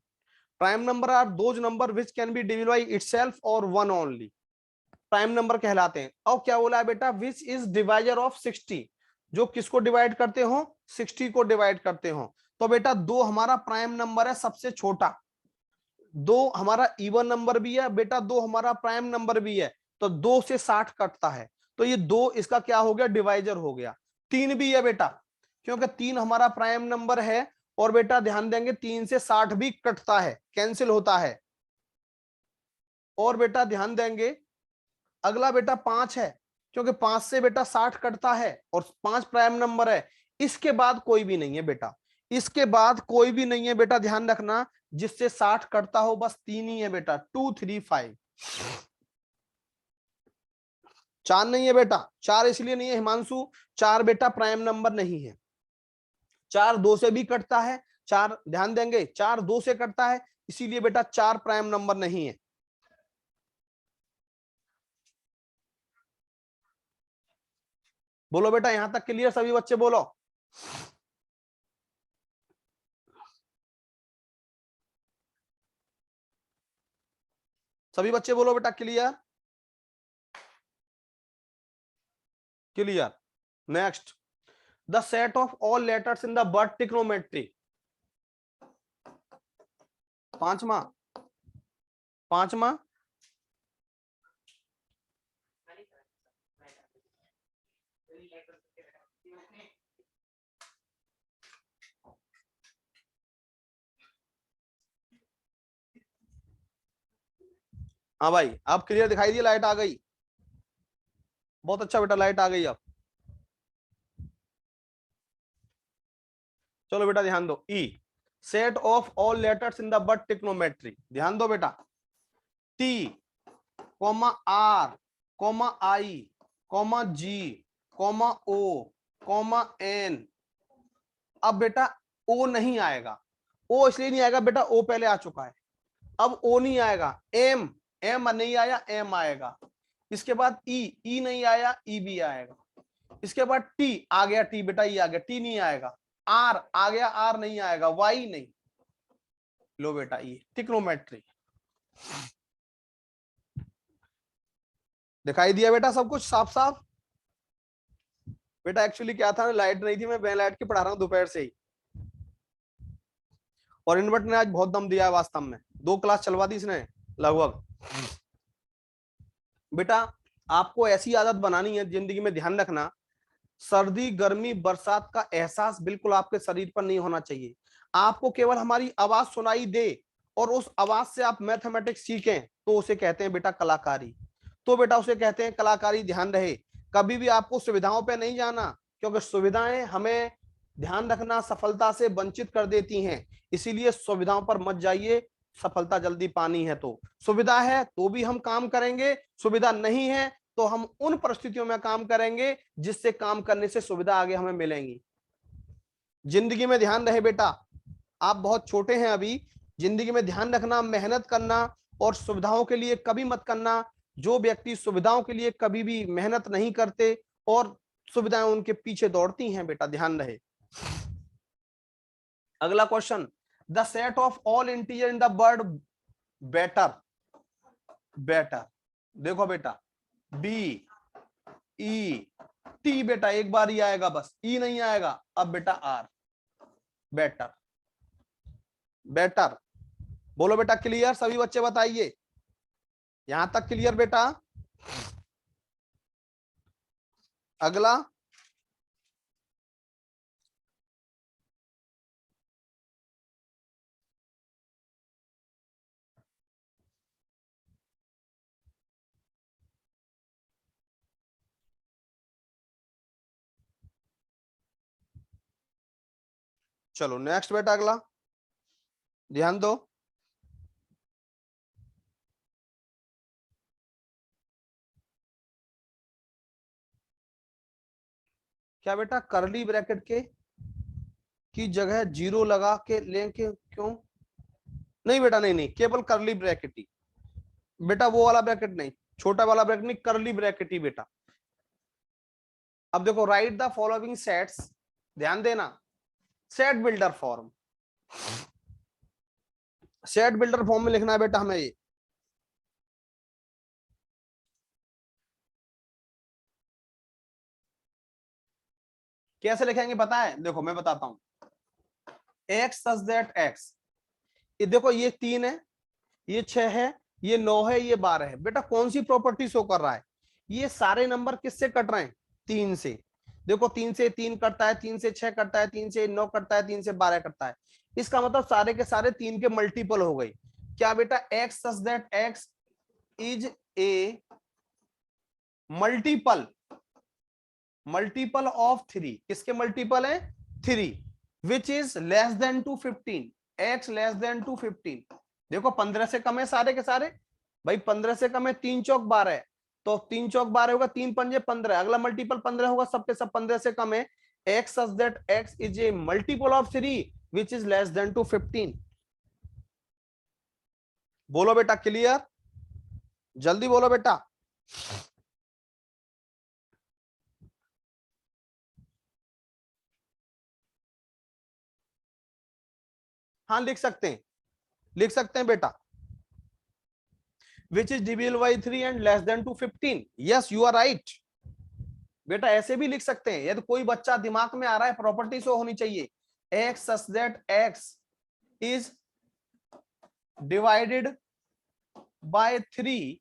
Prime number are those number which can be divisible by itself or one only. Prime number कहलाते हैं। और क्या बोला है बेटा? विच इज डिवाइजर ऑफ 60, जो किसको डिवाइड करते हो? 60 को डिवाइड करते हो। तो बेटा 2 हमारा प्राइम नंबर है सबसे छोटा, 2 हमारा इवन नंबर भी है बेटा, 2 हमारा प्राइम नंबर भी है, तो 2 से 60 कटता है, तो ये 2 इसका क्या हो गया? डिवाइजर हो गया। 3 भी है बेटा, क्योंकि 3 हमारा प्राइम नंबर है और बेटा ध्यान देंगे 3 से 60 भी कटता है, कैंसिल होता है। और बेटा ध्यान देंगे अगला बेटा 5 है, क्योंकि 5 से बेटा 60 कटता है और 5 प्राइम नंबर है। इसके बाद कोई भी नहीं है बेटा, इसके बाद कोई भी नहीं है बेटा, ध्यान रखना जिससे 60 कटता हो, बस 3 ही है बेटा, 2 3 5। 4 नहीं है बेटा, 4 इसलिए नहीं है हिमांशु, 4 बेटा प्राइम नंबर नहीं है। 4 2 से भी कटता है, 4 ध्यान देंगे 4 2 से कटता है, इसीलिए बेटा 4 प्राइम नंबर नहीं है। बोलो बेटा यहां तक क्लियर सभी बच्चे, बोलो। सभी बच्चे बोलो बेटा clear, clear. Next, the set of all letters in the word trigonometry. पांचवा, पांचवा हाँ भाई अब क्लियर दिखाई दी, लाइट आ गई, बहुत अच्छा बेटा लाइट आ गई अब। चलो बेटा ध्यान दो, E set of all letters in the word trigonometry, ध्यान दो बेटा, T comma R comma I comma G comma O comma N. अब बेटा ओ नहीं आएगा, ओ इसलिए नहीं आएगा बेटा, ओ पहले आ चुका है, अब ओ नहीं आएगा। एम, एम नहीं आया, एम आएगा। इसके बाद ई नहीं आया, ई भी आएगा। इसके बाद टी आ गया, टी बेटा ई आ गया, टी नहीं आएगा। आर आ गया, आर नहीं आएगा, वाई नहीं। लो बेटा ये ट्रिग्नोमेट्री दिखाई दिया बेटा, सब कुछ साफ साफ। बेटा एक्चुअली क्या था, लाइट नहीं थी, मैं बिना लाइट के पढ़ा रहा हूँ दोपहर से ही, और इन्वर्ट ने आज बहुत दम दिया है वास्तव में, 2 क्लास चलवा दी इसने लगभग। बेटा आपको ऐसी आदत बनानी है जिंदगी में, ध्यान रखना, सर्दी गर्मी बरसात का एहसास बिल्कुल आपके शरीर पर नहीं होना चाहिए। आपको केवल हमारी आवाज सुनाई दे और उस आवाज से आप मैथमेटिक्स सीखें, तो उसे कहते हैं बेटा कलाकारी, तो बेटा उसे कहते हैं कलाकारी। ध्यान रहे कभी भी आपको सुविधाओं पे नहीं जाना, क्योंकि सुविधाएं हमें ध्यान रखना सफलता से वंचित कर देती हैं, इसीलिए सुविधाओं पर मत जाइए, सफलता जल्दी पानी है तो। सुविधा है तो भी हम काम करेंगे, सुविधा नहीं है तो हम उन परिस्थितियों में काम करेंगे जिससे काम करने से सुविधा आगे हमें मिलेंगी। जिंदगी में ध्यान रहे बेटा, आप बहुत छोटे हैं अभी, जिंदगी में ध्यान रखना, मेहनत करना और सुविधाओं के लिए कभी मत करना। जो व्यक्ति सुविधाओं के लिए कभी भी मेहनत नहीं करते और सुविधाएं उनके पीछे दौड़ती हैं, बेटा ध्यान रहे। अगला question, the set of all integer in the word better. Better देखो बेटा, बी ई टी बेटा एक बार ही आएगा बस, ई नहीं आएगा। अब बेटा आर, बेटर, बेटर। बोलो बेटा क्लियर, सभी बच्चे बताइए यहां तक क्लियर बेटा। अगला, चलो नेक्स्ट बेटा अगला ध्यान दो। क्या बेटा करली ब्रैकेट के की जगह जीरो लगा के लेंगे क्यों? नहीं बेटा नहीं नहीं, केवल करली ब्रैकेट ही बेटा, वो वाला ब्रैकेट नहीं, छोटा वाला ब्रैकेट नहीं, करली ब्रैकेट ही बेटा। अब देखो, राइट द फॉलोइंग सेट्स, ध्यान देना, set builder form, set builder form में लिखना है बेटा हमें ये। कैसे लिखेंगे पता है? देखो मैं बताता हूं, एक्स सच दैट एक्स, ये देखो ये 3 है, ये 6 है, ये 9 है, ये 12 है। बेटा कौन सी प्रॉपर्टी शो कर रहा है? ये सारे नंबर किससे कट रहे हैं? 3 से। देखो 3 से 3 कटता है, 3 से 6 कटता है, 3 से 9 कटता है, 3 से 12 कटता है। इसका मतलब सारे के सारे 3 के मल्टीपल हो गई। क्या बेटा? X such that x is a multiple, multiple of 3। किसके मल्टीपल है? 3। Which is less than to 15, x less than to 15। देखो 15 से कम है सारे के सारे भाई, 15 से कम है, 3 चौक 12 है, तो 3 चौक 12 होगा, 3 पंजे 15, अगला मल्टीपल 15 होगा, सबके सब 15 से कम है। X such that x is a multiple of 3 which is less than to 15। बोलो बेटा, क्लियर? जल्दी बोलो बेटा। हाँ लिख सकते हैं, लिख सकते हैं बेटा। Which is divisible by 3 and less than to 15। yes you are right बेटा, ऐसे भी लिख सकते हैं। यदि कोई बच्चा दिमाग में आ रहा है, प्रॉपर्टी शो होनी चाहिए। X such that x is divided by 3,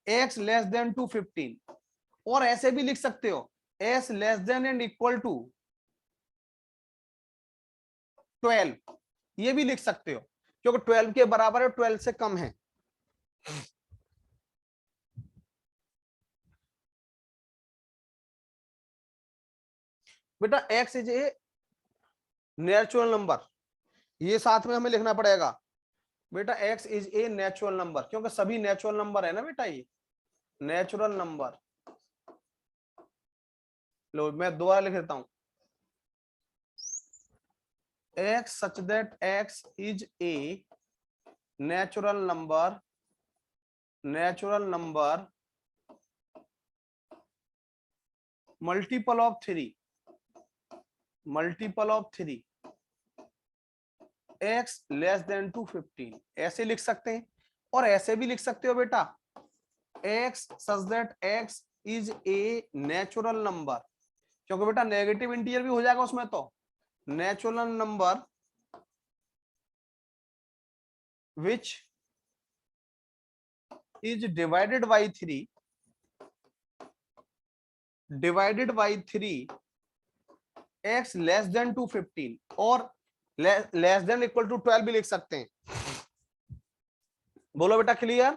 x less than to 15। और ऐसे भी लिख सकते हो, s less than and equal to 12। ये भी लिख सकते हो, क्योंकि 12 के बराबर है, 12 से कम है। बेटा x is a natural number, ये साथ में हमें लिखना पड़ेगा। बेटा x is a natural number, क्योंकि सभी नेचुरल नंबर है ना बेटा, ये नेचुरल नंबर। लो मैं दोबारा लिख देता हूं, x such that x is a natural number, natural number multiple of 3, multiple of 3, x less than to 15। ऐसे लिख सकते हैं। और ऐसे भी लिख सकते हो बेटा, x such that x is a natural number, क्योंकि बेटा नेगेटिव इंटीजर भी हो जाएगा उसमें, तो natural number which is divided by 3, divided by 3, x less than to 15। और लेस देन इक्वल टू 12 भी लिख सकते हैं। बोलो बेटा, क्लियर?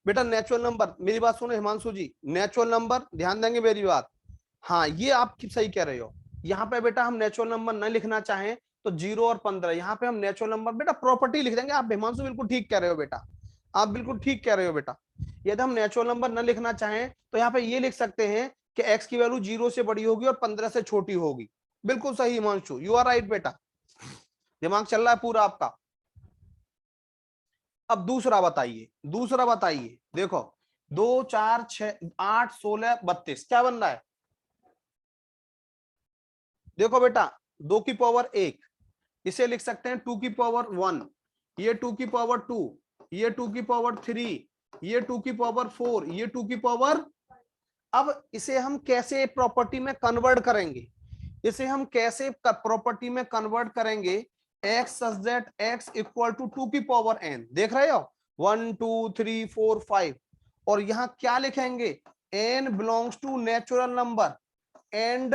बेटा नेचुरल नंबर, मेरी बात सुनो हिमांशु जी, नेचुरल नंबर ध्यान देंगे मेरी बात। हाँ ये आप सही कह रहे हो। यहाँ पे बेटा हम नेचुरल नंबर न लिखना चाहें तो 0 और 15, यहाँ पे हम नेचुरल नंबर बेटा प्रॉपर्टी लिख देंगे। आप हिमांशु बिल्कुल ठीक कह रहे हो बेटा, आप बिल्कुल ठीक कह रहे हो बेटा। यदि हम नेचुरल नंबर न लिखना चाहें तो यहाँ पे ये लिख सकते हैं कि एक्स की वैल्यू 0 से बड़ी होगी और 15 से छोटी होगी। बिल्कुल सही हिमांशु, यू आर राइट बेटा, दिमाग चल रहा है पूरा आपका। अब दूसरा बताइए, दूसरा बताइए। देखो 2 4 6 8 16 32 क्या बन रहा है? देखो बेटा 2 की पावर 1, इसे लिख सकते हैं 2 की पावर 1, ये 2 की पावर 2, ये 2 की पावर 3, ये 2 की पावर 4, ये 2 की पावर। अब इसे हम कैसे प्रॉपर्टी में कन्वर्ट करेंगे? इसे हम कैसे प्रॉपर्टी में कन्वर्ट करेंगे? X such that x equal to 2 की पावर n, देख रहे हो 1 2 3 4 5। और यहां क्या लिखेंगे? n belongs to natural number and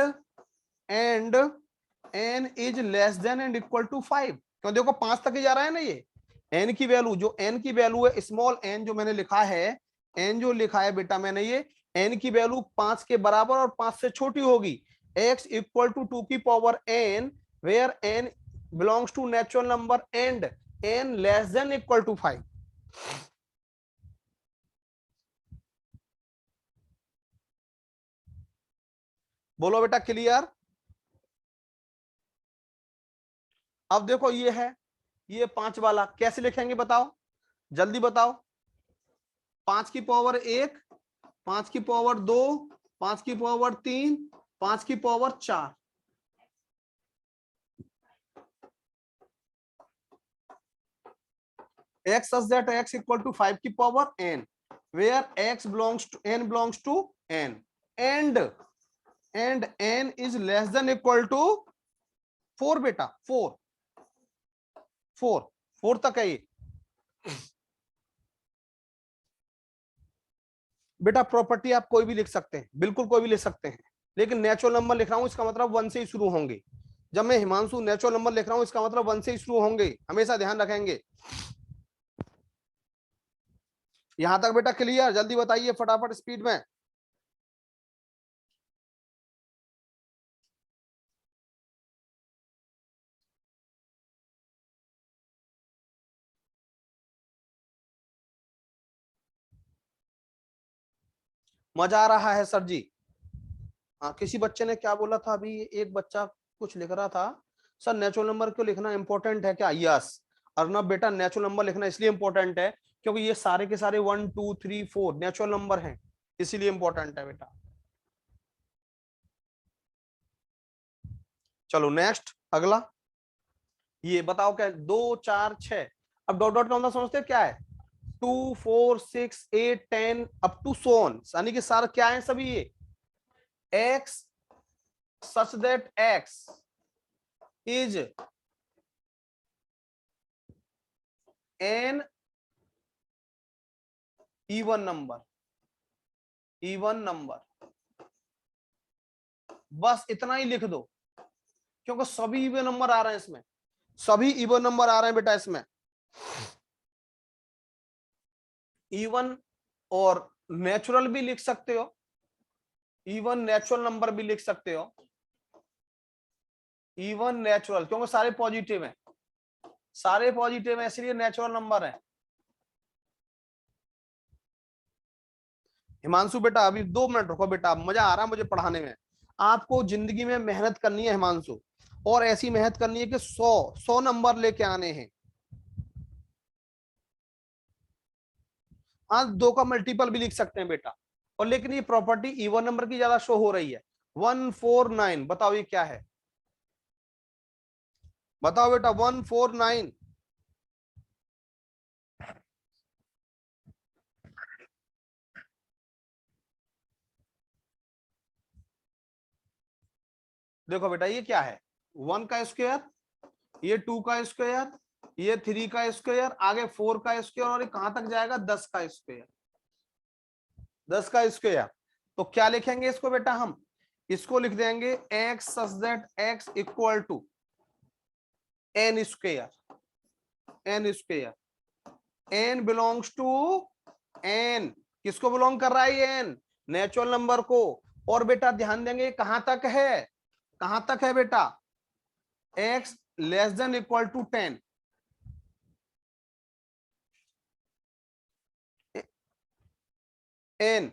n is less than and equal to 5। क्यों? देखो 5 तक ही जा रहा है ना ये। n की वैल्यू, जो n की वैल्यू है स्मॉल n जो मैंने लिखा है, n जो लिखा है बेटा मैंने, ये n की वैल्यू 5 के बराबर और 5 से छोटी होगी। x इक्वल टू 2 की power n where n belongs to natural number and n less than equal to 5। बोलो बेटा, क्लियर? अब देखो ये है, ये 5 वाला कैसे लिखेंगे बताओ, जल्दी बताओ। 5 की पावर 1, 5 की पावर 2, 5 की पावर 3, 5 की power 4। x such that x equal to 5 की power n where x belongs to n belongs to n and and n is less than equal to 4 बेटा, 4 तक है ये बेटा। प्रॉपर्टी आप कोई भी लिख सकते हैं, बिल्कुल कोई भी लिख सकते हैं, लेकिन नेचुरल नंबर लिख रहा हूं इसका मतलब 1 से ही शुरू होंगे। जब मैं हिमांशु नेचुरल नंबर लिख रहा हूं इसका मतलब 1 से ही शुरू होंगे, हमेशा ध्यान रखेंगे। यहां तक बेटा क्लियर? जल्दी बताइए फटाफट स्पीड में। मजा आ रहा है सर जी? हाँ, किसी बच्चे ने क्या बोला था अभी, एक बच्चा कुछ लिख रहा था, सर नेचुरल नंबर क्यों लिखना इंपॉर्टेंट है क्या? यस अर्नब बेटा, नेचुरल नंबर लिखना इसलिए इंपॉर्टेंट है क्योंकि ये सारे के सारे 1 2 3 4 नेचुरल नंबर हैं, इसीलिए इंपॉर्टेंट है बेटा। चलो नेक्स्ट अगला, ये बताओ क्या 2 4 6, अब डॉट डॉट का मतलब समझते हैं क्या है? 2 4 6 8 10 अप टू सो ऑन, यानी कि सारा क्या है सभी ये x such that x is an even number, even number, बस इतना ही लिख दो क्योंकि सभी इवन नंबर आ रहे हैं इसमें, सभी इवन नंबर आ रहे हैं बेटा इसमें। इवन और नेचुरल भी लिख सकते हो, इवन नेचुरल नंबर भी लिख सकते हो, इवन नेचुरल क्योंकि सारे पॉजिटिव हैं, सारे पॉजिटिव हैं इसलिए नेचुरल नंबर है। हिमांशु बेटा अभी 2 मिनट रुको बेटा, मजा आ रहा है मुझे पढ़ाने में। आपको जिंदगी में मेहनत करनी है हिमांशु, और ऐसी मेहनत करनी है कि 100 नंबर लेके आने हैं। हाँ, 2 का मल्टीपल भी लिख सकते हैं बेटा, और लेकिन ये प्रॉपर्टी इवन नंबर की ज्यादा शो हो रही है। 149 बताओ ये क्या है? बताओ बेटा 149। देखो बेटा ये क्या है, 1 का स्क्वायर, ये 2 का स्क्वायर, ये 3 का स्क्वायर, आगे 4 का स्क्वायर, और ये कहां तक जाएगा 10 का स्क्वायर, 10 का स्क्वायर। तो क्या लिखेंगे इसको बेटा हम? इसको लिख देंगे x such that x equal to n square, n square, n belongs to n, किसको बिलोंग कर रहा है ये n? नेचुरल नंबर को। और बेटा ध्यान देंगे कहां तक है, कहां तक है बेटा? x less than equal to 10, n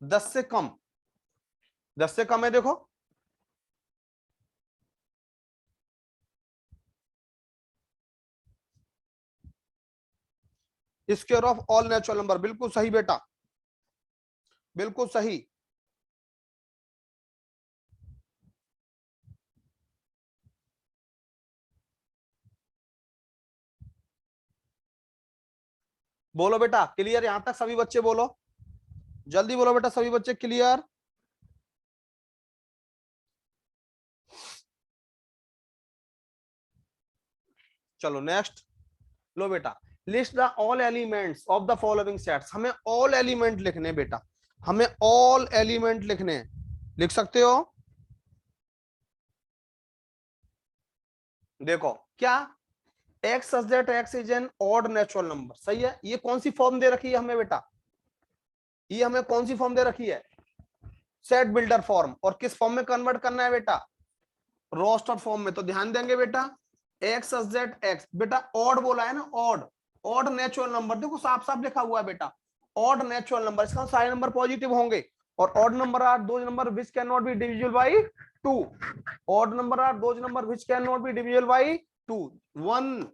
10 से कम, 10 से कम है देखो, square of all natural number, बिल्कुल सही बेटा, बिल्कुल सही। बोलो बेटा क्लियर? यहां तक सभी बच्चे बोलो, जल्दी बोलो बेटा सभी बच्चे क्लियर। चलो नेक्स्ट, लो बेटा, list the all elements of the following sets, हमें ऑल एलिमेंट लिखने बेटा, हमें ऑल एलिमेंट लिखने हैं, लिख सकते हो? देखो क्या, x such that x is N odd natural number, सही है। ये कौन सी फॉर्म दे रखी है हमें बेटा? ये हमें कौन सी फॉर्म दे रखी है? Set builder form. और किस फॉर्म में कन्वर्ट करना है बेटा? रोस्टर फॉर्म में। तो ध्यान देंगे बेटा, एक्स सच दैट एक्स, बेटा ऑड बोला है ना, ऑड, ऑड नेचुरल नंबर, देखो साफ साफ लिखा हुआ है बेटा, ऑड नेचुरल नंबर, इसका सारे नंबर पॉजिटिव होंगे। और odd number are those number which can not be divisible by 2, odd number are those number which can not be divisible by 2, 1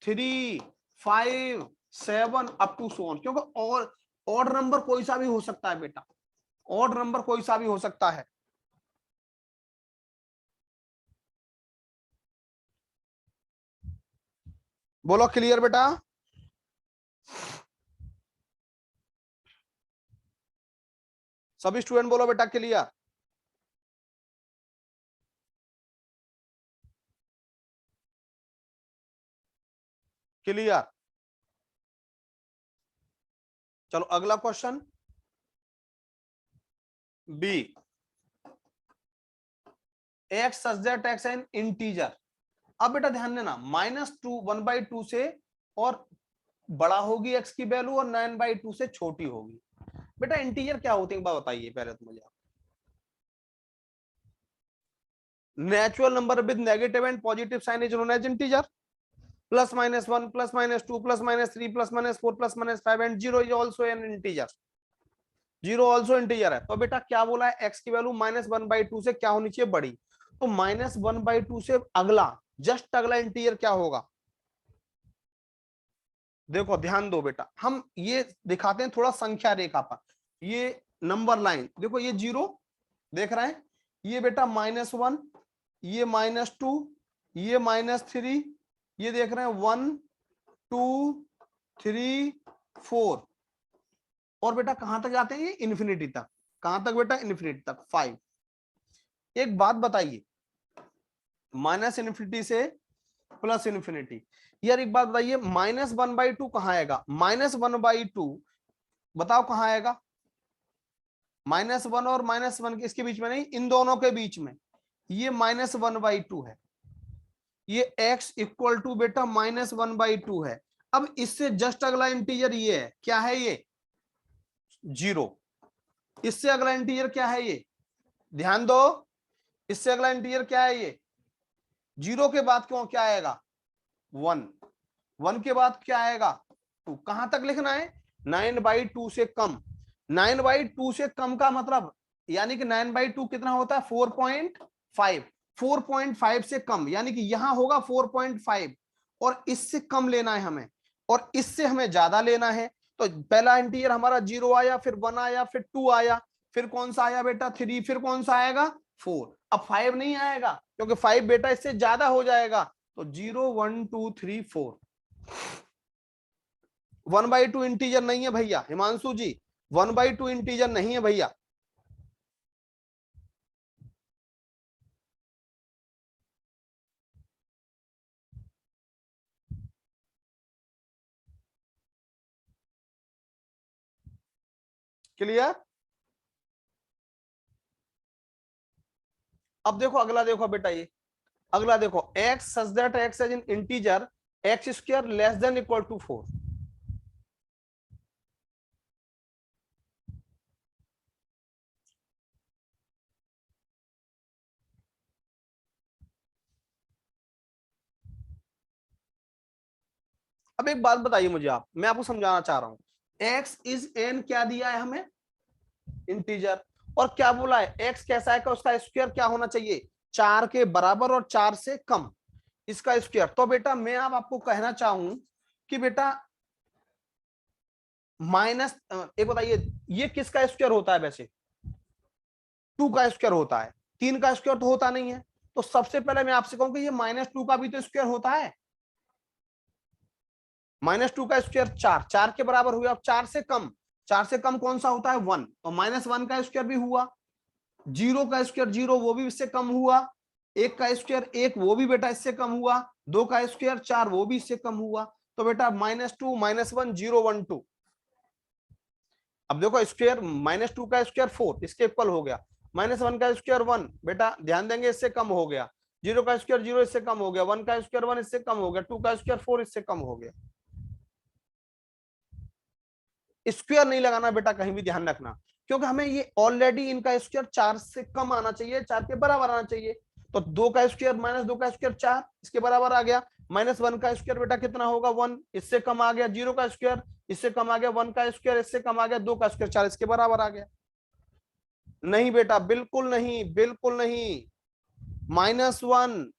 3 5 7 up to so on, क्योंकि और ऑड नंबर कोई सा भी हो सकता है बेटा, ऑड नंबर कोई सा भी हो सकता है। बोलो क्लियर बेटा? सभी स्टूडेंट बोलो बेटा क्लियर। क्लियर। चलो अगला question b, x such that x an integer. अब बेटा ध्यान देना, -2 1/2 से और बड़ा होगी एक्स की वैल्यू और 9/2 से छोटी होगी। बेटा इंटीजर क्या होते हैं एक बात बताइए पहले तो मुझे। Natural number with negative and positive sign is known as integer. +-1 +-2 +-3 +-4 +-5 and 0 is also an integer. 0 also integer है। तो बेटा क्या बोला है, एक्स की वैल्यू -1/2 से क्या होनी चाहिए, बड़ी। तो -1/2 से अगला, जस्ट अगला इंटीजर क्या होगा, देखो ध्यान दो बेटा, हम ये दिखाते हैं थोड़ा संख्या रेखा पर। ये नंबर लाइन देखो, ये 0 देख रहे हैं, ये बेटा -1, ये -2, ये -3, ये देख रहे हैं 1 2 3 4, और बेटा कहां तक जाते हैं ये, इन्फिनिटी तक। कहां तक बेटा, इन्फिनिटी तक 5। एक बात बताइए, -इन्फिनिटी से +इन्फिनिटी, यार एक बात बताइए, -1/2 कहां आएगा, -1/2 बताओ कहां आएगा, -1 और -1 इसके बीच में नहीं, इन दोनों के बीच में। ये -1/2 है, ये x इक्वल टू बेटा -1/2 है। अब इससे जस्ट अगला इंटीजर ये है, क्या है ये, 0। इससे अगला इंटीजर क्या है ये, ध्यान दो, इससे अगला इंटीजर क्या है ये, 0 के बाद क्यों क्या आएगा, 1, 1 के बाद क्या आएगा 2। कहां तक लिखना है, 9/2 से कम। 9/2 से कम का मतलब, यानी कि 9/2 कितना होता है, 4.5। 4.5 से कम, यानी कि यहां होगा 4.5, और इससे कम लेना है हमें, और इससे हमें ज्यादा लेना है। तो पहला इंटीजर हमारा 0 आया, फिर 1 आया, फिर 2 आया, फिर कौन सा आया बेटा 3, फिर कौन सा आएगा 4। अब 5 नहीं आएगा, क्योंकि 5 बेटा इससे ज्यादा हो जाएगा। तो 0 1 2 3 4, 1/2 इंटीजर नहीं है भैया, हिमांशु जी 1/2 इंटीजर नहीं है भैया। क्लियर। अब देखो अगला, देखो बेटा ये अगला देखो, x such that x as an integer x² less than equal to 4। अब एक बात बताइए मुझे आप, मैं आपको समझाना चाह रहा हूं, x इज n क्या दिया है हमें, इंटीजर, और क्या बोला है x कैसा है, का उसका स्क्वायर क्या होना चाहिए, 4 के बराबर और 4 से कम, इसका स्क्वायर। तो बेटा मैं अब आपको कहना चाहूं कि बेटा माइनस, एक बताइए, ये किसका स्क्वायर होता है वैसे, 2 का स्क्वायर होता है, 3 का स्क्वायर तो होता नहीं है। तो सबसे पहले मैं आपसे कहूं कि ये -2 का भी तो स्क्वायर होता है। -2 का स्क्वायर 4, 4 के बराबर हुआ, अब 4 से कम, 4 से कम कौन सा होता है 1, तो -1 का स्क्वायर भी हुआ, 0 का स्क्वायर 0 वो भी इससे कम हुआ, 1 का स्क्वायर 1 वो भी बेटा इससे कम हुआ, 2 का स्क्वायर 4 वो भी इससे कम हुआ। तो बेटा -2 -1 0 1 2। अब देखो स्क्वायर, -2 का स्क्वायर 4 इसके इक्वल हो गया, -1 का स्क्वायर 1 बेटा ध्यान देंगे इससे कम हो गया, 0 का स्क्वायर 0 इससे कम हो गया, 1 का स्क्वायर 1 इससे कम हो गया, 2 का स्क्वायर 4 इससे कम हो गया। स्क्वायर नहीं लगाना बेटा कहीं भी, ध्यान रखना, क्योंकि हमें ये ऑलरेडी इनका स्क्वायर 4 से कम आना चाहिए, 4 के बराबर आना चाहिए। तो 2 का स्क्वायर -2 का स्क्वायर 4 इसके बराबर आ गया, -1 का स्क्वायर बेटा कितना होगा 1 इससे कम आ गया, 0 का स्क्वायर इससे कम आ गया, 1 का स्क्वायर इससे कम आ गया, 2 का स्क्वायर 4 इसके बराबर आ गया। नहीं बेटा बिल्कुल नहीं, बिल्कुल नहीं, -1,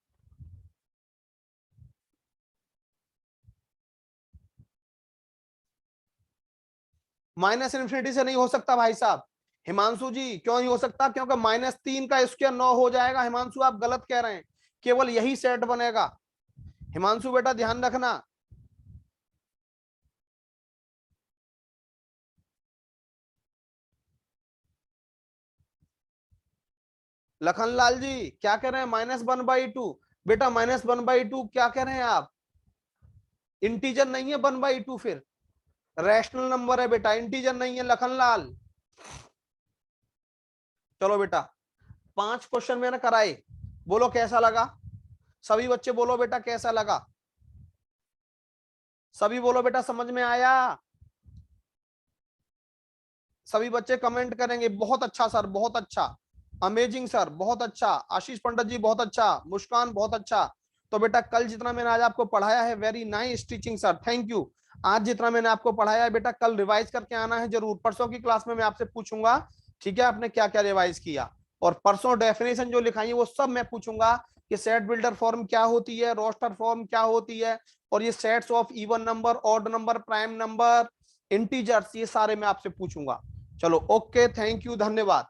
-इन्फिनिटी से नहीं हो सकता भाई साहब। हिमांशु जी क्यों नहीं हो सकता, क्योंकि -3 का स्क्वायर 9 हो जाएगा। हिमांशु आप गलत कह रहे हैं, केवल यही सेट बनेगा। हिमांशु बेटा ध्यान रखना, लखनलाल जी क्या कह रहे हैं? -1/2। बेटा -1/2 क्या कह रहे हैं आप? इंटीजर नहीं है 1/2, फिर रैशनल नंबर है बेटा, इंटीजर नहीं है लखनलाल। चलो बेटा 5 क्वेश्चन मैंने कराए, बोलो कैसा लगा? सभी बच्चे बोलो बेटा कैसा लगा? सभी बोलो बेटा समझ में आया? सभी बच्चे कमेंट करेंगे बहुत अच्छा सर, बहुत अच्छा, अमेजिंग सर, बहुत अच्छा, आशीष पंडित जी बहुत अच्छा, मुस्कान बहुत अच्छा। तो बेटा कल जितना मैंने आज आपको पढ़ाया है, very nice teaching sir, thank you. आज जितना मैंने आपको पढ़ाया है बेटा कल रिवाइज करके आना है जरूर। परसों की क्लास में मैं आपसे पूछूंगा, ठीक है, आपने क्या क्या रिवाइज किया। और परसों डेफिनेशन जो लिखाई है वो सब मैं पूछूंगा कि सेट बिल्डर फॉर्म क्या होती है, रोस्टर फॉर्म क्या होती है, और ये sets of even number, odd number, prime number, integers, ये सारे मैं आपसे पूछूंगा। चलो ओके, थैंक यू, धन्यवाद।